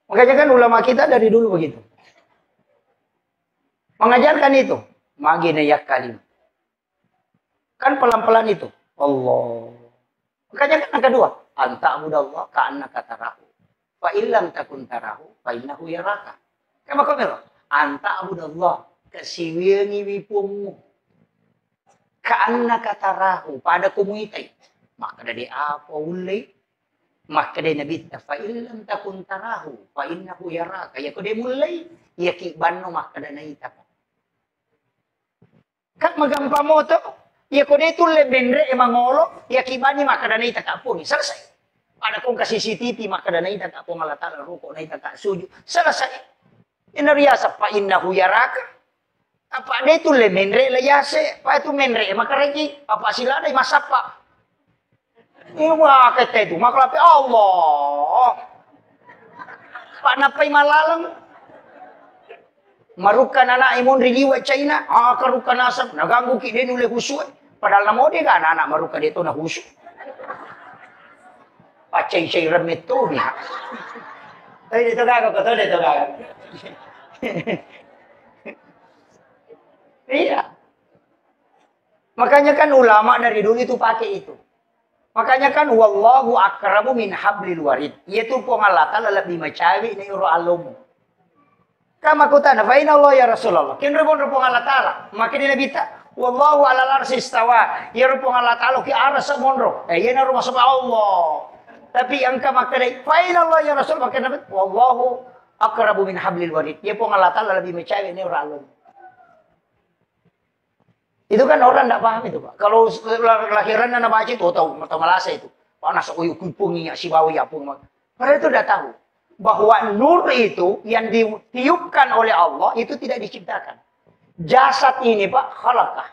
Makanya kan ulama kita dari dulu begitu. Mengajarkan itu. Maginayak kalim. Kan pelan-pelan itu. Allah. Makanya kan yang kedua. Anta abudallah ka'annaka tarahu. Fa illam takun tarahu. Fa innahu yaraka. Kama komero. Anta abudallah. Kasiwiyangi wipumu. Ka'annaka tarahu. Pada kumuitay. Maka dari apa ulay. Maka dia Nabi fa illam takun tarahu fa innahu yaraka. Ya ko dia mulai ya ki banno maka da naita. Kak magampa mo to. Ya ko dia tulle benre e mangolo ya ki bani maka da naita ka po. Selesai. Ada kong ka CCTV maka da naita ka po ngalatala ruko naita ka suju. Selesai. Inariasa fa innahu yaraka. Apa dia tulle benre layase pa itu menre maka regi apa sila dai masapa. Iwa kete itu maklapi Allah. Pak napai malalang. Marukan anak imun riliwa China. Karukan asap. Naganggu ki dia nule husu. Padahal namo dia kan anak marukan dia itu na husu. Pacay-cay remit to niya. Ay, dito gago ko to. Dito gago. Iya. Makanya kan ulama dari dulu itu pakai itu. Makanya kan wallahu akramu min hablil warid. Yaitu pengalatan lebih macawi ni uro alum. Kama kutana fa inna Allah ya Rasulullah. Kin rebon pengalatala. Maka dia bita. Wallahu alal arsy istawa. Ya ro pengalatala ki arsa monro. Ya na rumah sama Allah. Tapi angka maka dai fa inna Allah ya Rasul maka nabi wallahu akramu min hablil warid. Ya pengalatala lebih macawi ni uro alum. Itu kan orang tidak paham itu, Pak. Kalau lahiran anak baca itu, tahu malasa itu. Panas uyuk kupungi si bawi apung. Padahal itu sudah tahu bahwa nur itu yang ditiupkan oleh Allah itu tidak diciptakan. Jasad ini, Pak, khalaqah.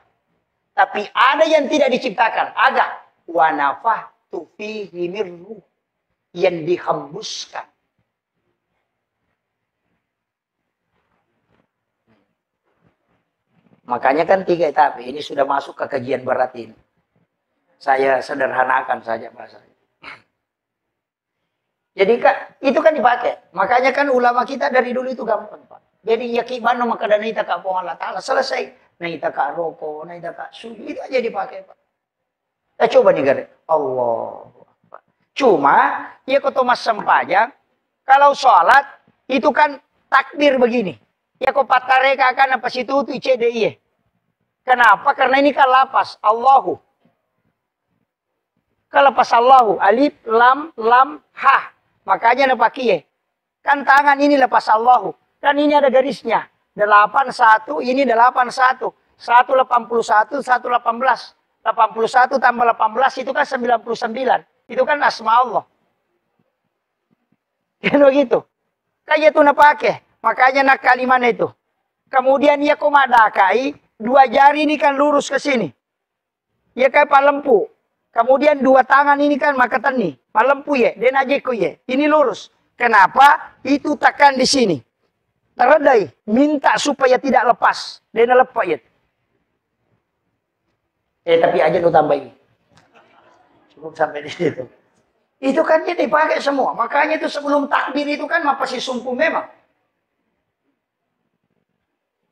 Tapi ada yang tidak diciptakan, ada wa nafahtu fihi min ruh yang dihembuskan. Makanya kan 3 etape. Ini sudah masuk ke kajian berat ini. Saya sederhanakan saja bahasanya. Jadi itu kan dipakai. Makanya kan ulama kita dari dulu itu gampang, Pak. Jadi yakibano maka dan ita ka po Allah Ta'ala. Selesai. Na ita ka roko, na ita ka suju. Itu aja dipakai, Pak. Kita coba nih, Gare. Allah. Cuma, ya kau mas sempajang. Kalau sholat, itu kan takbir begini. Ya kau patareka kan apa situ itu CDI. Kenapa? Karena ini kan lapas. Allahu. Kalau pas Allahu, alif, lam, ha. Makanya napakiye. Kan tangan ini lepas Allahu. Kan ini ada garisnya. 81, ini 81. 181, 118. 81 tambah 18 itu kan 99. Itu kan asma Allah. Kan begitu. Kayak itu napake. Makanya nak kalimat itu. Kemudian ia komadakai. 2 jari ini kan lurus ke sini. Ya kayak palempu. Kemudian 2 tangan ini kan makatan nih. Palempu ya. Dan ajeku ya. Ini lurus. Kenapa? Itu tekan di sini. Teredai. Minta supaya tidak lepas. Dan lepas ya. Tapi aja lu tambah ini. Cukup sampai di situ. Itu kan dia dipakai semua. Makanya itu sebelum takbir itu kan pasti sungguh memang.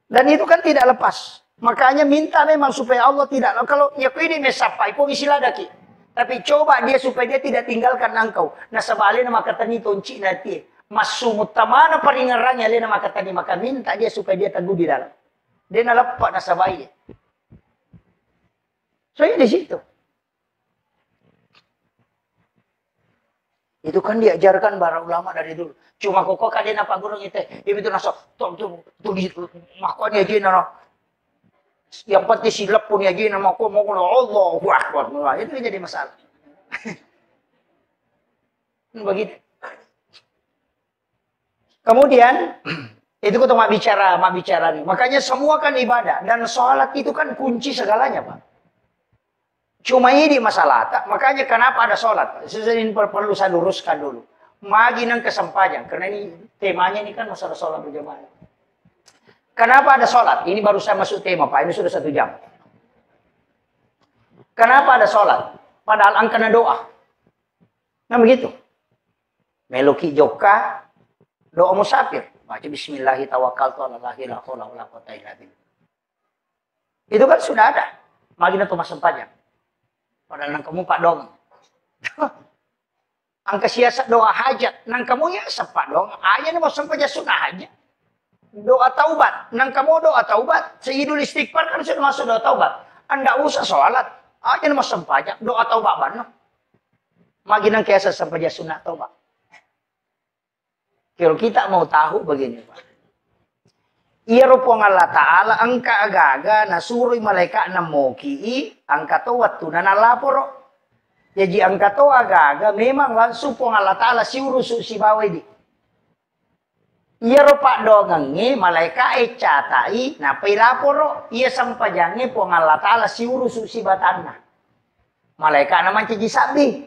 Dan itu kan tidak lepas. Makanya minta memang supaya Allah tidak. Kalau ya ini mesapai pun istilah daki. Tapi coba dia supaya dia tidak tinggalkan engkau. Nah sebaliknya maka tani tonci nanti. Masumut tamana peringarannya lena maka tani maka minta dia supaya dia teguh di dalam. Dia nalepak nasabai. Soalnya di situ. Itu kan diajarkan para ulama dari dulu. Cuma kok kalian apa guru itu? Itu nasok tuh makanya dia naro. Yang penting silap pun ya gini mau Allahu Akbar. Itu jadi masalah. Begitu. Kemudian itu kita mak bicara nih. Makanya semua kan ibadah dan sholat itu kan kunci segalanya, Pak. Cuma ini masalah tak. Makanya kenapa ada sholat? Ini perlu saya luruskan dulu. Magi nang kesempatan karena ini temanya ini kan masalah sholat berjamaah. Kenapa ada sholat? Ini baru saya masuk tema, Pak. Ini sudah 1 jam. Kenapa ada sholat? Padahal angkana doa. Nah begitu. Meloki joka, doa musafir. Baca bismillahirrahmanirrahim. Itu kan sudah ada. Magina tuh masuk panjang. Padahal nang kamu Pak dong. Angka siasat doa hajat. Nang kamu ya sepak dong. Aja nih mau sampai sunnah aja. Doa taubat. Nang kamu doa taubat. Sayyidul istighfar kan sudah masuk doa taubat. Anda usah sholat. Aja nama sempajak. Doa taubat mana? Magi nang kiasa sempajak sunat taubat. Kalau kita mau tahu begini Pak. Iya rupong Allah Ta'ala angka agaga nasurui malaikat namoki angka to waktu na nalaporo. Jadi angka to agaga memang langsung pong Allah Ta'ala si urusu si bawedi. Iya rupa dongangi malaikat catai na pilaporo iya sampajangi pong Allah Ta'ala si urusu si batanna. Malaikat naman ciji sabi.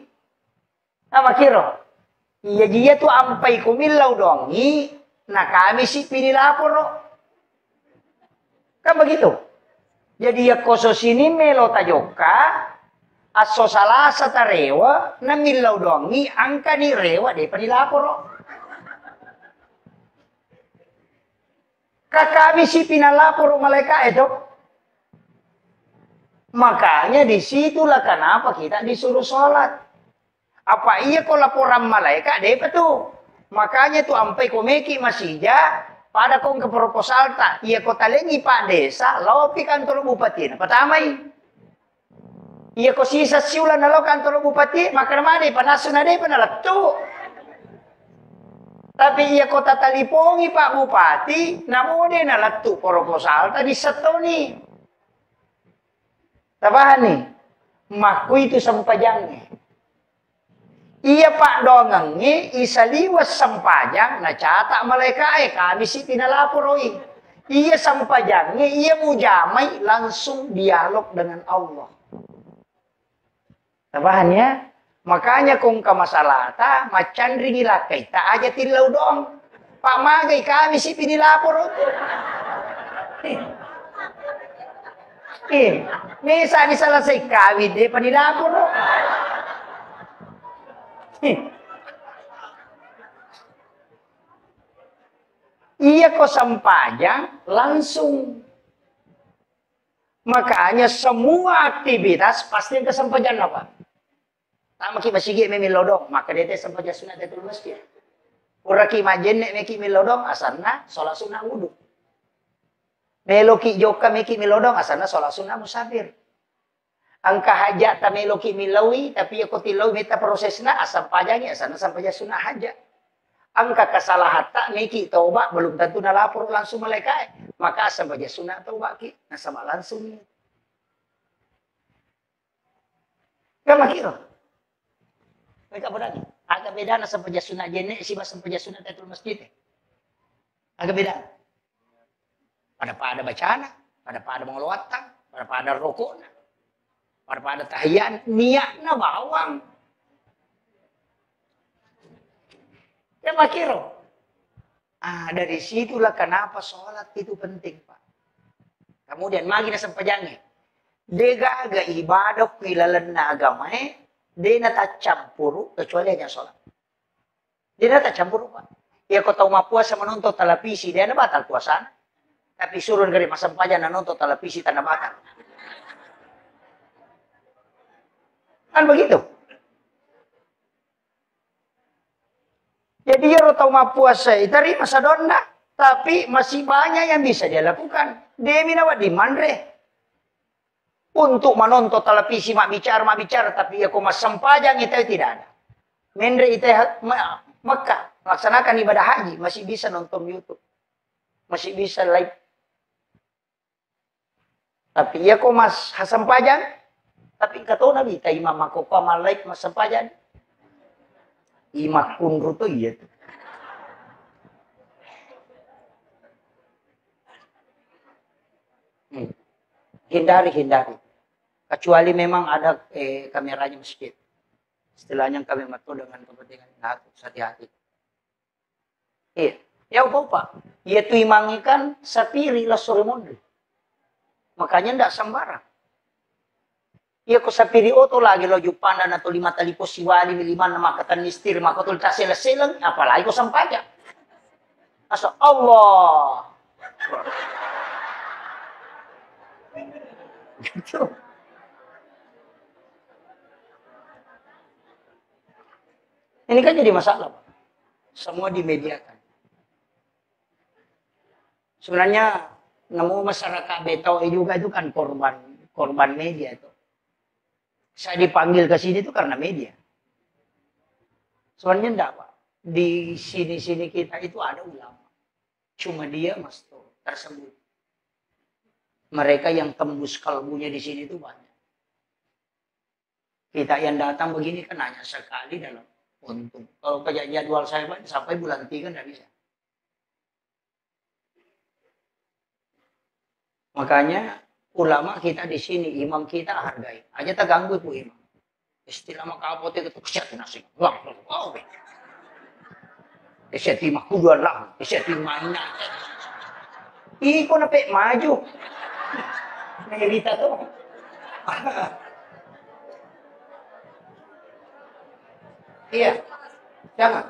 Nama kiro. Iya dia tu ampai kumilau dongi na kami si pinilaporo. Kan begitu. Jadi ya koso sini melo tajoka aso salah satarewa na milau dongi angka ni rewa de pinilaporo. Kakami si pinalaporo malaikat itu. Makanya disitulah kenapa kita disuruh sholat. Apa iya kau laporan malaikat deh betul. Makanya tuh ampai komeki masihja pada kong ke proposal tak. Iya kau talengi Pak Desa lopi kantor bupati. Pertamai. Iya kau sisa siulan nalo kantor bupati maka mana panasun ada panalatu. Tapi iya kau tatalipongi Pak Bupati namun dia nalatu proposal tadi setoni. Tabahan nih. Maku itu sampajangnya. Iya Pak dongangi isaliwas sampajang na catak malaikat kami si pinalaporoi. Iya sampajangnya iya mujamai langsung dialog dengan Allah. Tabahan ya? Makanya kung kamasalata macan ringila kita aja tilau dong. Pak magay kami si pinilaporo. Mesa diselesai kawin deh panilapor. Iya kok sampajang langsung. Makanya semua aktivitas pasti ke sampajan apa? Tama ki masigi memilodong, maka dia sampajan sunat itu masjid. Uraki majen nek meki milodong asarna sholat sunnah wudu. Meloki joka meki milodong asarna sholat sunnah musafir. Angka hajat ta meloki milawi tapi aku tilawi meta prosesna asam pajangnya asarna sampajan sunnah hajat. Angka kesalahan tak meki taubat belum tentu nalapor langsung malaikat. Maka sampajan sunnah taubat ki nasama langsung. Kan makiro. Mereka berani. Agak beda na sampajan sunnah jene si mas sampajan sunnah tatul masjid. Agak beda. Pada bacaan, pada mengeluarkan, pada rokokna, pada tahiyan, niatna bawang. Ya makiro. Dari situlah kenapa sholat itu penting, Pak. Kemudian magi na sampajangnya. Dega aga ibadah kilalan na agama dia tak campur kecuali hanya sholat. Dia tak campur, Pak. Ya kau tahu mau puasa menonton televisi, dia nak batal puasa. Tapi suruh dari masa sampajan nonton televisi tanah batal. Kan begitu. Jadi dia tahu mau puasa, dari masa donda, tapi masih banyak yang bisa dia lakukan. Dia minawat di mandre. Untuk menonton televisi mak bicara, tapi aku mas sampajang itu tidak ada. Mendre itu Mekah melaksanakan ibadah haji masih bisa nonton YouTube, masih bisa live. Tapi ya kok mas sampajang, tapi kata Nabi, ta imam aku amal live mas sampajang, imak kunru tuh iya tuh. Hindari. Kecuali memang ada kameranya masjid. Istilahnya kami matu dengan kepentingan hati-hati. Iya. Ya apa? Ia tu imangikan sapiri lah sore monde. Makanya ndak sembarang. Ia ko sapiri oto lagi lo jupanda na to 5 tali posiwali 5 nama katan mistir maka tul tasela-selang apalagi ko sampaja. Asa Allah. Gitu. Ini kan jadi masalah, Pak. Semua dimediakan. Sebenarnya nemu masyarakat Betau juga itu kan korban media itu. Saya dipanggil ke sini itu karena media. Sebenarnya enggak, Pak. Di sini-sini kita itu ada ulama. Cuma dia tersebut. Mereka yang tembus kalbunya di sini itu banyak. Kita yang datang begini kan hanya sekali dalam untung. Kalau kerja jadwal saya sampai bulan 3 nggak bisa. Makanya ulama kita di sini, imam kita hargai. Aja terganggu bu imam. Istilah makapote itu kesyati nasi. Wah, wow. Kesyati makuduan lah. Kesyati mainan. Iko na pe maju. Nahirita tuh. Iya, jangan.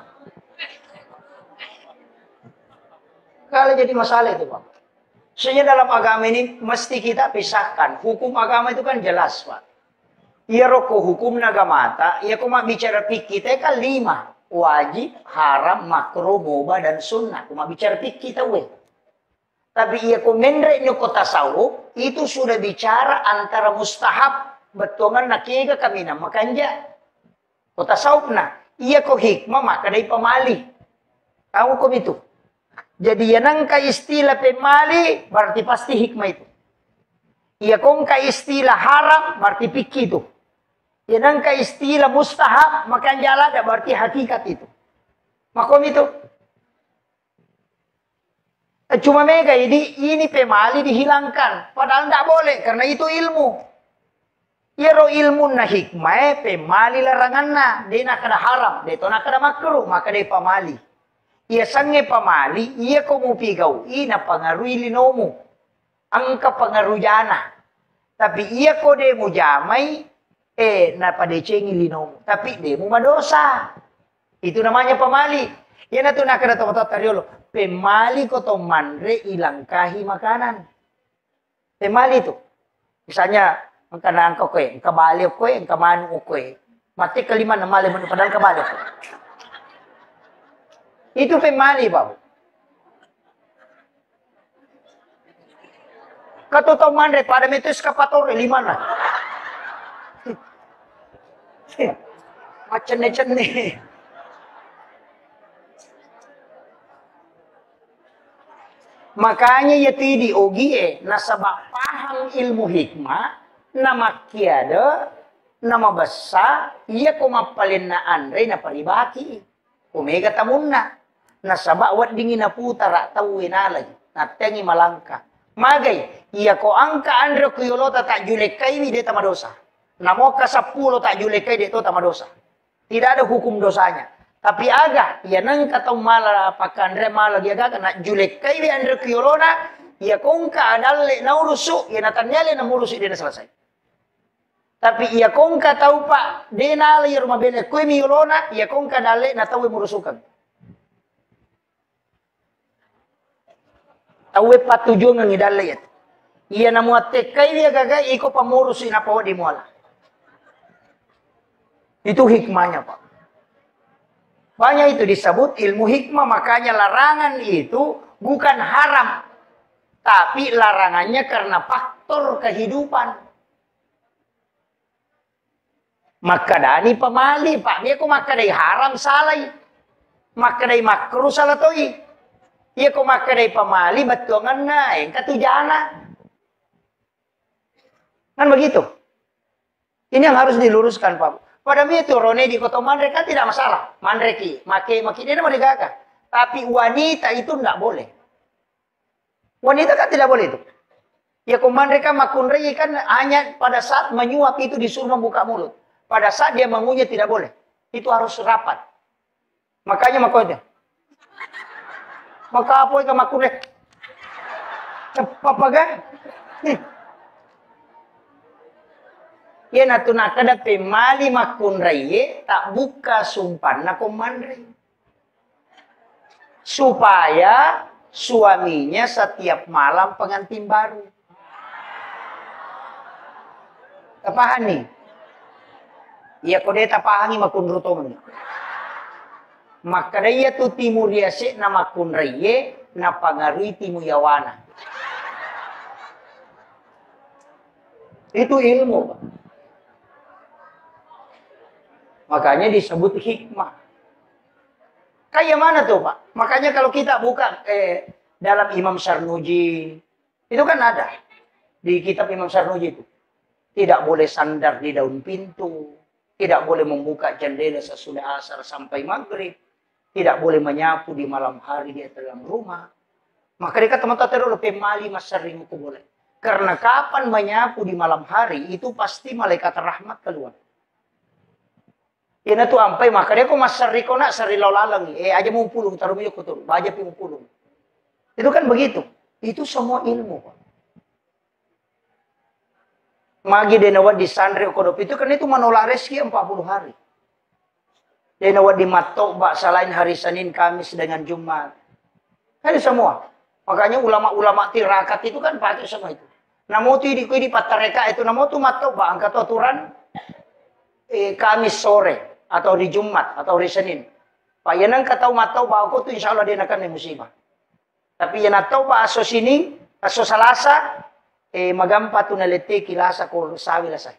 Kalau jadi masalah itu, Pak. Sebenarnya dalam agama ini mesti kita pisahkan. Hukum agama itu kan jelas, Pak. Iya rokok hukum nagamata, iya kuma bicara fikih kita kan 5. Wajib, haram, makruh, mubah, dan sunnah. Kuma bicara fikih kita, weh. Tapi iya kumendre nyoko tasawuf, itu sudah bicara antara mustahab, betongan nakiga kami nama kanja. Kota saupna, iya ko hikmah maka dari pemali. Tahu kok itu? Jadi yang ka istilah pemali berarti pasti hikmah itu. Iya kong ka istilah haram berarti fikih itu. Yang ka istilah mustahab maka jalan ada berarti hakikat itu. Makom itu. Cuma mega ini pemali dihilangkan. Padahal tidak boleh karena itu ilmu. Iro ilmu na hikmah pemali larangan na. Dia nak kada haram. Dia to nak kada makruh. Maka dia pemali. Ia sange pemali. Ia komu pigau. Ina pangaruhi linomu. Angka pangaruh jana. Tapi iya ko demo jamai, na padecengi linomo. Tapi demo madosa. Itu namanya pemali. Yan na ito nakarato tariolo. Pemali ko to manre ilangkahi makanan. Pemali itu. Misalnya, ang kanaan ko ang kabali ko ang kamanu ko mati kalima na mali mo padahal kabali ko. Itu pemali, Babu. Katotoo manre, pada itu eskapator, 5 na. Macam-macam. Makanya ya tidi ogie nasabak paham ilmu hikmah nama kiada nama besar iya ko mapalin na andre na palibaki omega tamunna nasabak wat dingin na putar tawin alay natengi malangka magay iya ko angka andre kuyolota tak julekai ni deta madosa namo ka 10 tak julekai deto tamadosa tidak ada hukum dosanya. Tapi agak, ya nang katong mala pakandre mala dia agak na julek kay bi andre kuyolona, ya kung ka adalle na urusu, ya natanyale na murusu dia na selesai. Tapi ya kung ka tau pa, dia na ali rumah bele kuy mi yolona, ya kung ka dalle na tau murusukan. Tau patujuan ng idalle yat. Iya na muate kay dia gaga iko pamurusu na po di moala. Itu hikmahnya, Pak. Banyak itu disebut ilmu hikmah, makanya larangan itu bukan haram. Tapi larangannya karena faktor kehidupan. Maka dani pemali, Pak. Dia kok maka dari haram salai. Maka dari makruh salah toi. Dia kok maka dari pemali betuangan naik katujana. Kan begitu. Ini yang harus diluruskan, Pak. Pada itu rone di kota mandre kan tidak masalah. Mandre ki, maki dia mau digagah. Tapi wanita itu tidak boleh. Wanita kan tidak boleh itu. Ya komandre kan makunre kan hanya pada saat menyuap itu disuruh membuka mulut. Pada saat dia mengunyah tidak boleh. Itu harus rapat. Makanya makonya. Maka apa yang makunre? Cepat kan? Ya natuna kada pemali makunrai tak buka sumpan na komandre. Supaya suaminya setiap malam pengantin baru. Tapahani. Iya kode tapahani makunrutom. Maka dia tu timur yase na makunrai na pangarui timu yawana. Itu ilmu, Pak. Makanya disebut hikmah. Kayak mana tuh, Pak? Makanya kalau kita buka dalam Imam Sarnuji, itu kan ada. Di kitab Imam Sarnuji itu. Tidak boleh sandar di daun pintu. Tidak boleh membuka jendela sesudah asar sampai maghrib. Tidak boleh menyapu di malam hari di dalam rumah. Maka dia kata teman-teman pemali masering itu boleh. Karena kapan menyapu di malam hari, itu pasti malaikat rahmat keluar. Ina tu ampai maka dia ko masari ko na sari lalang aja mau pulung taruh minyak kotor baja pi mau pulung. Itu kan begitu. Itu semua ilmu, Pak. Magi denawat di sandri kodop itu kan itu menolak rezeki 40 hari. Denawat di matobak selain hari Senin, Kamis dengan Jumat. Kan semua. Makanya ulama-ulama tirakat itu kan pakai semua itu. Namo tu di patareka itu namo tu matobak angkat aturan Kamis sore. Atau di Jumat, atau di Senin. Pak yanang katau matau ba ako tu insya Allah dia akan musibah. Tapi yan atau ba aso sining, aso salasa, magampa tu nalete kilasa ko sawi lasay.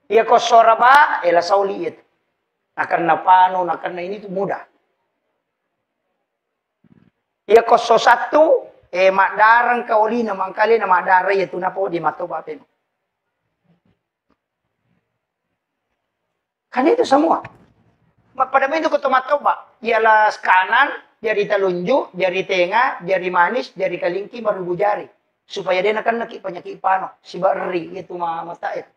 Iya ko sora ba, lasaw liit. Nakan na pano, nakan na ini tu mudah. Iya ko so satu, makdarang kauli na mangkali na makdara itu na po di matau ba pin. Kan itu semua. Pada itu tomat-toba. Ialah kanan, jari telunjuk, jari tengah, jari manis, jari kalingki, baru jari. Supaya dia akan nakik penyakit pano. Si bari, itu mata itu.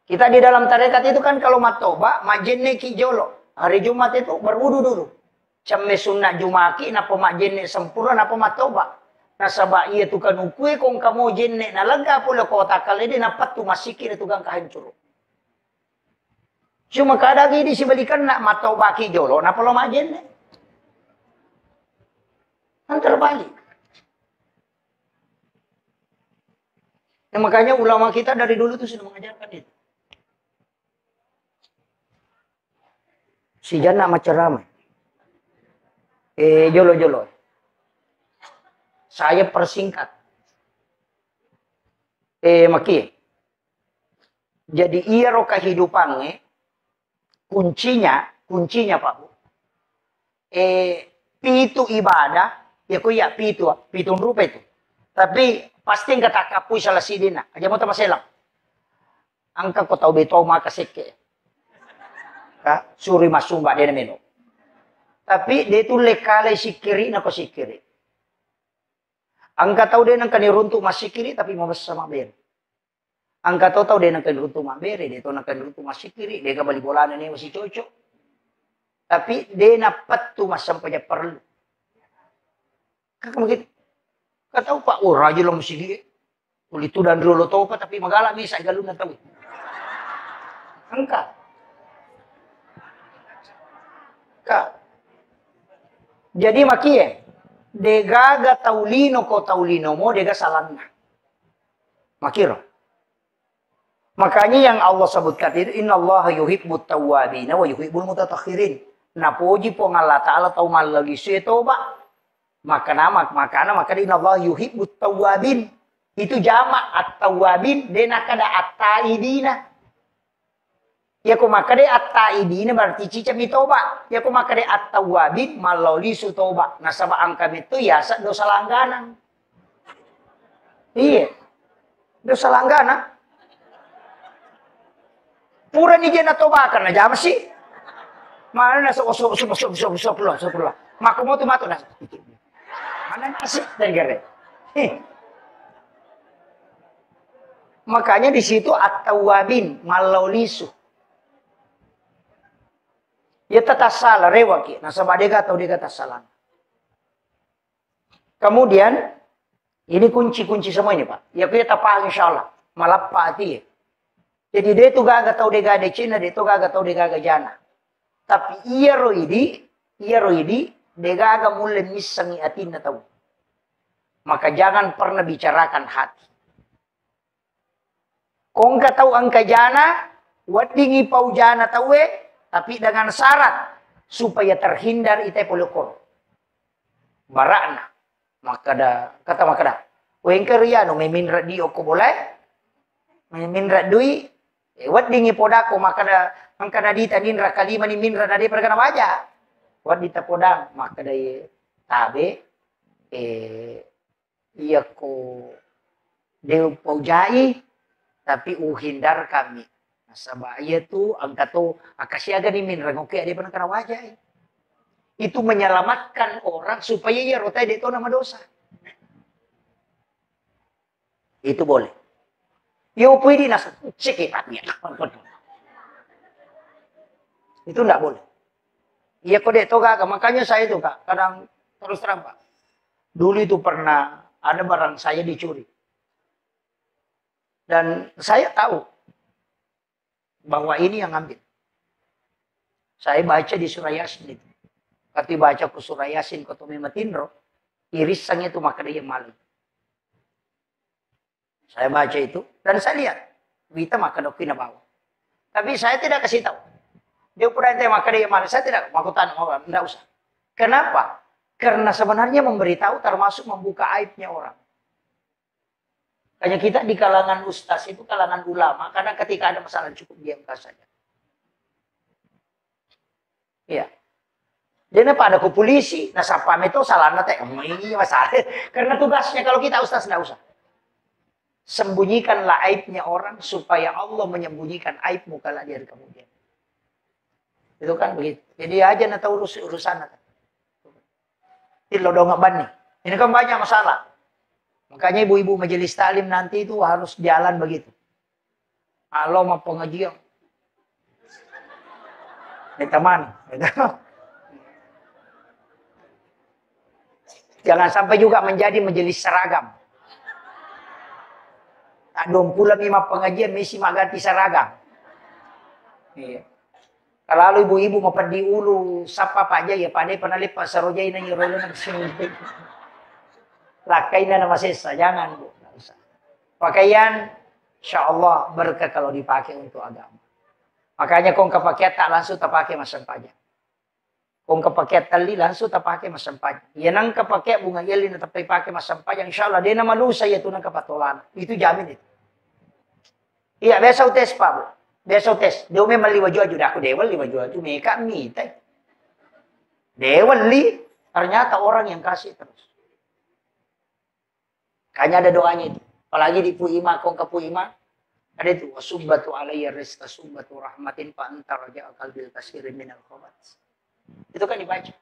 Kita di dalam tarekat itu kan kalau matoba, majenne ki jolo. Hari Jumat itu berwudu dulu. Cemme sunnah jumaki, napa majenne sempurna, napa matoba. Nasaba iya tu kan ukue kong kamo jenne na lega pula kota kali di napat tu masikir itu gang kahancur. Cuma kadagi di sibalikan nak matau baki jolo na polo majenne. Kan terbalik. Ya, makanya ulama kita dari dulu tuh sudah mengajarkan itu. Si jana macam ramai. Jolo-jolo. Saya persingkat. Maki. Jadi iya ro kehidupannya kuncinya Pak Bu. Pitu ibadah, ya ku ya pitu rupa itu. Tapi pasti enggak tak kapui salah sidina. Aja mau tambah selang. Angka ko tau beto maka seke. Ka suri masumba dia meno. Tapi dia itu lekale sikiri na ko sikiri. Angka tahu dia nang kani runtuk masikiri tapi mau sama ber. Angka tahu dia nang kani runtuk mabere, dia tahu nang kani runtuk masikiri, dia ka bali bolana ni masih cocok. Tapi dia napat tu mas sampai perlu. Kakak mungkin kau tahu Pak raja lo mesti dia. Kulit tu dan dulu tahu apa tapi magala misa galun na tahu. Angka. Kak. Jadi makie. Degaga taulino ko taulino mo dega salanna. Makiro. Makanya yang Allah sebutkan itu innallaha yuhibbut tawwabin wa yuhibbul mutatahhirin. Napuji po Allah Ta'ala tau malagi toba. Maka innallaha yuhibbut tawwabin. Itu jamak at-tawwabin dena kada at-taidina. Ya ko makade at-taidina berarti cica mitoba. Ya ko makade at-tawwabin maloli su toba. Nasaba angka itu ya dosa langganan. Iya. Dosa langganan. Pura ni jena toba karena jam sih. Mana nasa osok lah. Maka mau tu matu nasa. Mana nasi dan gere. Makanya di situ at-tawwabin malaulisu. Ya tetap salah rewaki. Nasaba dega atau dega salah. Kemudian ini kunci-kunci semua ini Pak. Ya kita paham insyaallah. Malapati. Jadi dia tu gaga tau dega de Cina, dia tu gaga tau dega jana. Tapi iya roidi, dega gaga mulai misangi atina tahu. Maka jangan pernah bicarakan hati. Kong ka tahu angka jana, wadingi pau jana tahu tapi dengan syarat supaya terhindar ite polokor. Barakna. Kata makada. Wengker ya no meminra di ko boleh. Meminra dui. Wat dingi podako makada angkana dita ninra kalima ni minra nade perkana baja. Wat dita podang makada tabe iya ko deu paujai tapi uhindar kami. Sabaya tu angka tu akasiaga ni minra ngoke ade perkana baja. Itu menyelamatkan orang supaya ia rotai dia tahu nama dosa. Itu boleh. Yo pwede nasa cekit niya. Itu enggak boleh. Iya kode itu kak, makanya saya itu kak, kadang terus terang Pak. Dulu itu pernah ada barang saya dicuri. Dan saya tahu bahwa ini yang ngambil. Saya baca di surah Yasin itu. Kati baca ke surah Yasin ke Tumi Matindro, irisannya itu maka dia malu. Saya baca itu dan saya lihat, Wita maka dokina bawa. Tapi saya tidak kasih tahu. Dia pura ente maka dia malu. Saya tidak mau tanya, tidak usah. Kenapa? Karena sebenarnya memberitahu termasuk membuka aibnya orang. Hanya kita di kalangan ustaz itu kalangan ulama, karena ketika ada masalah cukup diamkan saja. Iya. Dia pada ke polisi, nah sapam itu salah nate, ini masalah. Karena tugasnya kalau kita ustaz tidak usah. Sembunyikanlah aibnya orang supaya Allah menyembunyikan aibmu kalau dia kemudian. Itu kan begitu. Jadi aja nak tahu urusan. Ini lodong ban nih. Ini kan banyak masalah. Makanya ibu-ibu majelis taklim nanti itu harus jalan begitu. Allah mau pengajian. Ini teman. Jangan sampai juga menjadi majelis seragam. Tak dong pula mima pengajian mesti mak ganti seragam. Iya. Kalau ibu-ibu mau pergi ulu, sapa Pak aja ya Pak Dai pernah lipat sarojai nanya rolan kesini. Lakai nama sesa, jangan Bu. Pakaian, insya Allah berkah kalau dipakai untuk agama. Makanya kong kepakai tak langsung tak pakai masam pajak. Kong kepakai tali langsung tak pakai masam pajak. Ya nang kepakai bunga yelin tetap pakai masam pajak. Insya Allah dia nama lu saya tu nang kepatolan. Itu jamin itu. Iya biasa tes Pak Bu. Biasa tes. Dia memang liwa jual juga aku dewan liwa jual tu mereka minta. Dewan li ternyata orang yang kasih terus. Kayaknya ada doanya itu. Apalagi di Puima, kong ke Puima. Ada itu. Wasubbatu alaiya rizqa subbatu rahmatin fa'antar raja qalbil kasirin minal khobat. Itu kan dibaca.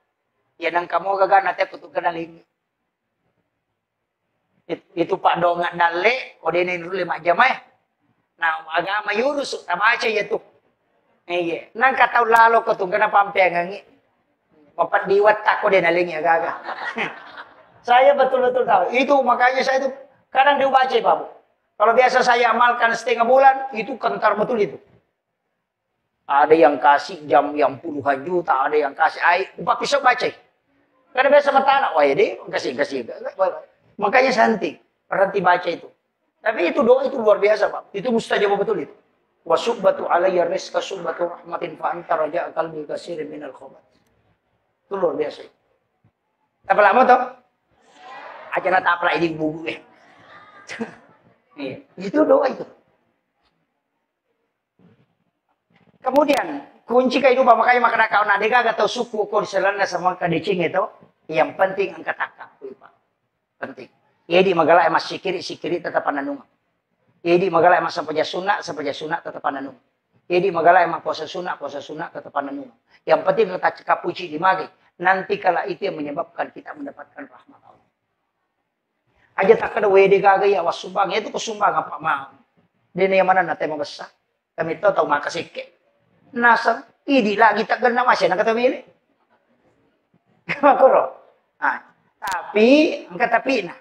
Ya nang kamu gagal nanti aku tuh kenal ini. Itu Pak Dongak Dale. Kode ini dulu 5 jam ya. Nah agama yurus. Tak baca ya tuh. Iya. Nang kata lalu ko tuh. Kenapa sampai ngangi. Papat diwat tak kode nalingi agak-agak. Saya betul-betul tahu. Itu makanya saya itu kadang dibaca Pak Bu. Kalau biasa saya amalkan setengah bulan, itu kentar betul itu. Ada yang kasih jam yang puluhan juta, ada yang kasih air. Upah pisau baca. Karena biasa mata anak, wah ya deh, kasih. Makanya santai, berhenti baca itu. Tapi itu doa itu luar biasa Pak. Itu mustajab betul itu. Wasubbatu alayya rizqa subbatu rahmatin fa'anta raja qalbi kasirin minal khobat. Itu luar biasa. Apa lama toh? Aja nata apply di buku ya. Iya, itu doa itu. Kemudian kunci kehidupan makanya makna kau nadega atau suku kau diselana sama kadecing itu yang penting angkat akak Pak. Penting. Jadi magala emas sikiri tetap pananung. Jadi magala emas sampaja sunat tetap pananung. Jadi magala emas puasa sunat tetap pananung. Yang penting kita kapuci di magi. Nanti kala itu yang menyebabkan kita mendapatkan rahmat Allah. Aja tak ada WD gagaya was sumbang itu kesumbang apa mau. Dia yang mana nate mau besar. Kami tahu makasih ke. Nasar ini lagi tak kena masih nak kata milih. Makro. Tapi nah.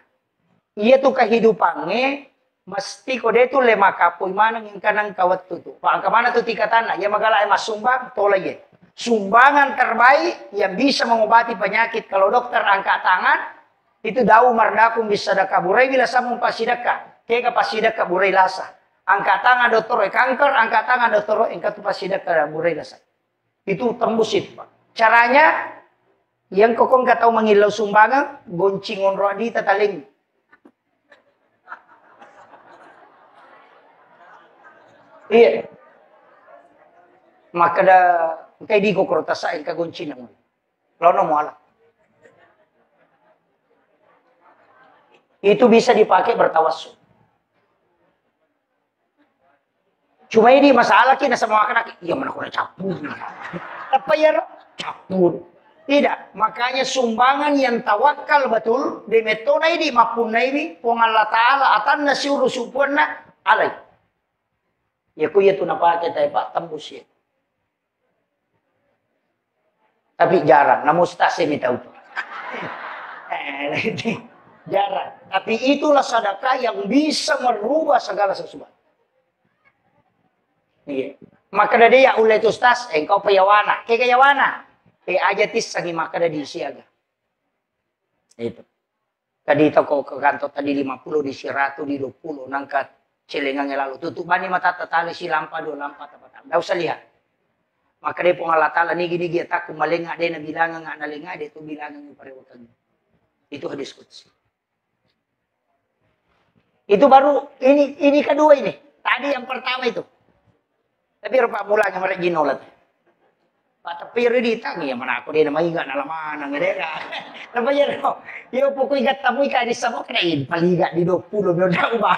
Iya tuh kehidupannya mesti kode itu lema kapui mana yang kanang kawat tuh. Pak angka mana tuh tika tanah ya magala emas sumbang tolong sumbangan terbaik yang bisa mengobati penyakit kalau dokter angkat tangan. Itu dawu mardakum bisadaka burai bila samun pasidaka. Kega pasidaka burai lasa. Angkat tangan dokter kanker, angkat tangan dokter engkat pasidaka burai lasa. Itu tembus itu Pak. Caranya yang kokong gak tahu mengilau sumbangan, goncingon roadi tataling. Iya. Maka da kayak di kokoro tasain ka goncin mo. Lono mo ala. Itu bisa dipakai bertawassul. Cuma ini masalah kita sama anak iya mana kena capur. Apa ya capur. Tidak, makanya sumbangan yang tawakal betul di metona ini mapun ini pong Allah Taala atan nasiuru supuna alai. Ya ku ya tu napa kita Pak tembus ya. Tapi jarang, namun stase mi tahu. Jarang. Tapi itulah sedekah yang bisa merubah segala sesuatu. Iya. Maka dari ya ulai tu stas, engkau payawana. Kayak yawana. Aja tis sagi maka dari siaga. Itu. Tadi itu kau ke kantor tadi 50 di 100 di 20 nangkat celengan lalu tutup bani mata tatali si lampa do lampa tapat. Enggak usah lihat. Maka dia pengalat Allah ni gini dia tak kumalenga dia na bilangan nga nalenga dia tu bilangan yung parewakan. Itu hadis qudsi. Itu baru ini kedua ini. Tadi yang pertama itu. Tapi rupa mulanya mereka ginolat. Pak tapi ditang ya mana aku dia namanya enggak nalaman nang edera. Napa ya no? Yo pokoknya ingat tamu ka di sama kena paliga di 20 udah ubah.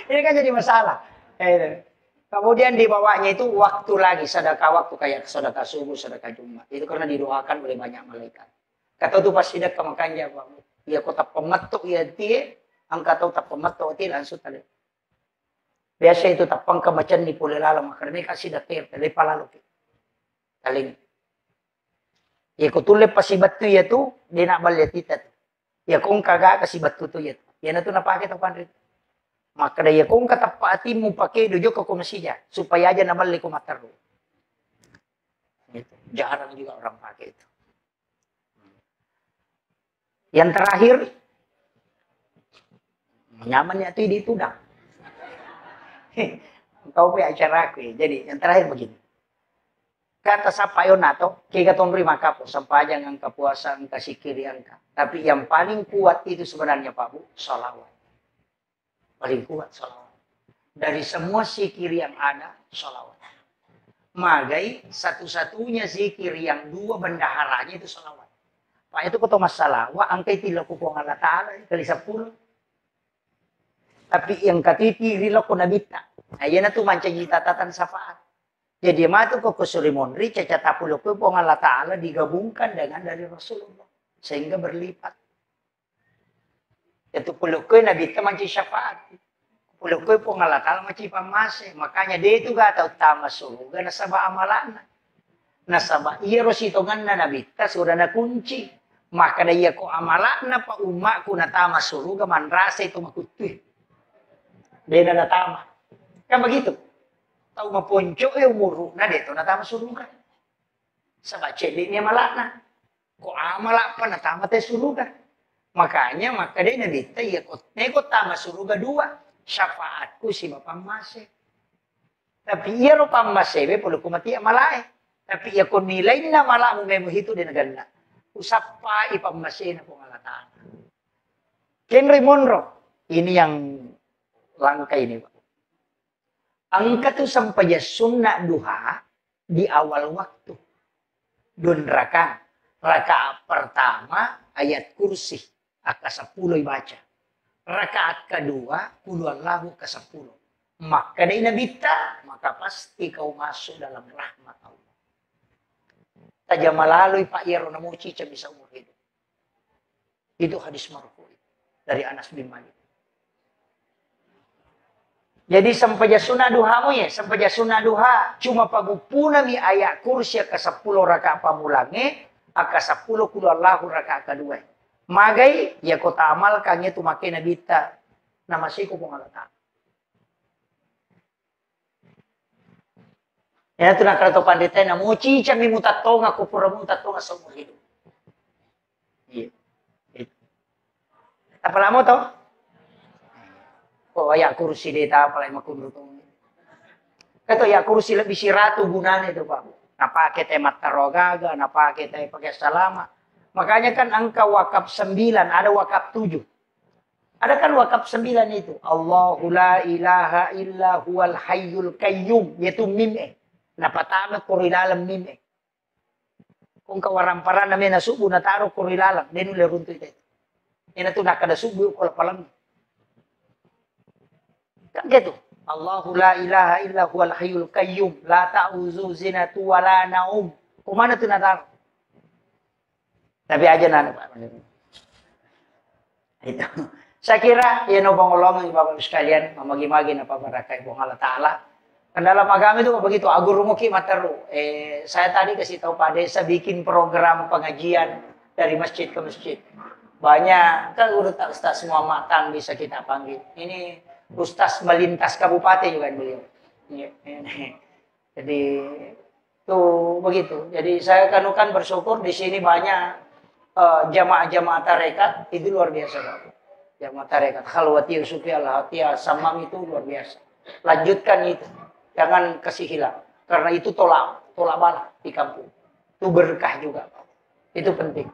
Ini kan jadi masalah. Kemudian dibawanya itu waktu lagi sedekah waktu kayak sedekah subuh, sedekah Jumat. Itu karena didoakan oleh banyak malaikat. Kata tu pas sedekah makanya Pak. Ya kota pemetuk ya dia angka tahu tak pemetuk dia langsung tadi. Biasa itu tapang kemacan ni pula lalang karena kasih datir dari palalu. Taling. Ya ko tulip pasibat tu ya tu dia nak balik kita. Ya kong kagak kasih batu tuh ya. Ya na tuh napake to pandit. Maka daya kong katapati mo pakai dojo ke komisinya supaya aja nabalik ko mataru. Gitu. Jarang juga orang pakai itu. Yang terakhir, nyamannya tuh di tudang. Kau punya acara aku ya. Jadi yang terakhir begini. Kata sapayo nato, kaya tonri makapo, sampajang ang kapuasa, ang kasikiri angka. Tapi yang paling kuat itu sebenarnya Pak Bu, sholawat. Paling kuat sholawat. Dari semua sikir yang ada, sholawat. Magai satu-satunya zikir yang dua bendaharanya itu sholawat. Pak itu kata masalah, wa angkai tilaku ko Allah Ta'ala, kali 10. Tapi yang katiti rilako nabita. Ayan na tu mancaji tatatan syafaat. Jadi matu ke Sulimonri, cacat apuluku po Allah Ta'ala digabungkan dengan dari Rasulullah. Sehingga berlipat. Itu pulukoy nabita mancaji syafaat. Pulukoy po Allah Ta'ala mancaji pamase. Makanya dia itu gak tahu tama suruga nasaba amalan. Nasaba iya rositongan na nabita sudah na kunci. Maka na iya ko amalan na pa umaku na tama suruga manrasa itu makutuh. Dia na natama. Kan begitu. Tahu maponco umuru na dito natama suruga. Sabab cedek niya malak na. Ko amalak pa natama tayo suruga. Makanya maka dia na dito iya ko tama suruga 2. Syafaat ko si Bapang Mase. Tapi iya ro pamasebe puluh kumati malay. Tapi iya ko nilay na malak mo memo hito din naganda. Usap pa ipamase na po ngalataan. Henry Monroe. Ini yang langka ini Pak. Angka tu sampai sunnah duha di awal waktu. Dun rakaat. Rakaat pertama ayat kursi. Aka 10 baca. Rakaat kedua kulhuwallahu ke 10. Maka dari nabita, maka pasti kau masuk dalam rahmat Allah. Tajam malalui Pak Yero namuci bisa umur hidup. Itu hadis marfu dari Anas bin Malik. Jadi sampai sunnah duhamu ya, sampai sunnah duha cuma pagupuna mi ayat kursi ke 10 rakaat pamulange, aka 10 kulhuwallahu rakaat kedua. Magai ya kota amal kanya tu makai nabita nama siku pengalatan. Ya tu nak kata pandita na muci cami mutatonga kupura mutatonga seumur hidup. Iya. Apa lama tau? Oh ya kursi deta apa lagi makundutung. Kata ya kursi lebih si ratu gunanya itu Pak. Napa kita mata rogaga, napa kita pakai salama. Makanya kan angka wakaf 9, ada wakaf 7. Ada kan wakaf 9 itu. Allahu la ilaha illa huwal hayyul qayyum. Yaitu mime. Napatama kurilalam mime. Kung kawaramparan namin na subo na taro kurilalam. Denu lerunto ito. Ina to nakada subo ko palang. Kan gitu. Allahu la ilaha illa huwal hayyul qayyum. La ta'uzu zinatu wa la naum. Kumana to nataro? Tapi aja nana Pak. Itu. Saya kira ya no pangolongan Bapak sekalian mamagi-magi na pabarakay po Allah Ta'ala. Kan dalam agama itu begitu agur muki mataru. Saya tadi kasih tahu Pak Desa bikin program pengajian dari masjid ke masjid. Banyak kan ustaz semua matang bisa kita panggil. Ini ustaz melintas kabupaten juga beliau. Jadi tuh begitu. Jadi saya kan bersyukur di sini banyak jamaah-jamaah tarekat itu luar biasa Pak. Jamaah tarekat khalwati sufi al-hatiyah samam itu luar biasa. Lanjutkan itu. Jangan kasih hilang. Karena itu tolak bala di kampung. Itu berkah juga Pak. Itu penting.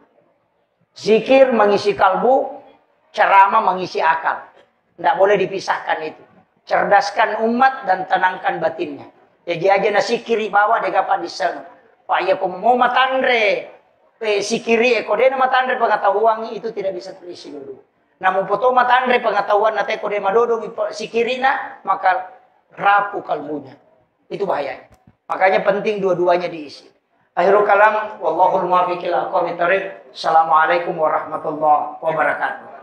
Zikir mengisi kalbu, ceramah mengisi akal. Tidak boleh dipisahkan itu. Cerdaskan umat dan tenangkan batinnya. Jadi aja nasi kiri bawah dia kapan diseng. Pak ya mau matandre. Si kiri ekode nama tandre pengetahuan itu tidak bisa terisi dulu. Namun foto matandre pengetahuan nate kode madodo si kiri na maka rapuh kalbunya. Itu bahaya. Makanya penting dua-duanya diisi. Akhirul kalam wallahul muwaffiq ila aqwamit thoriq. Assalamualaikum warahmatullahi wabarakatuh.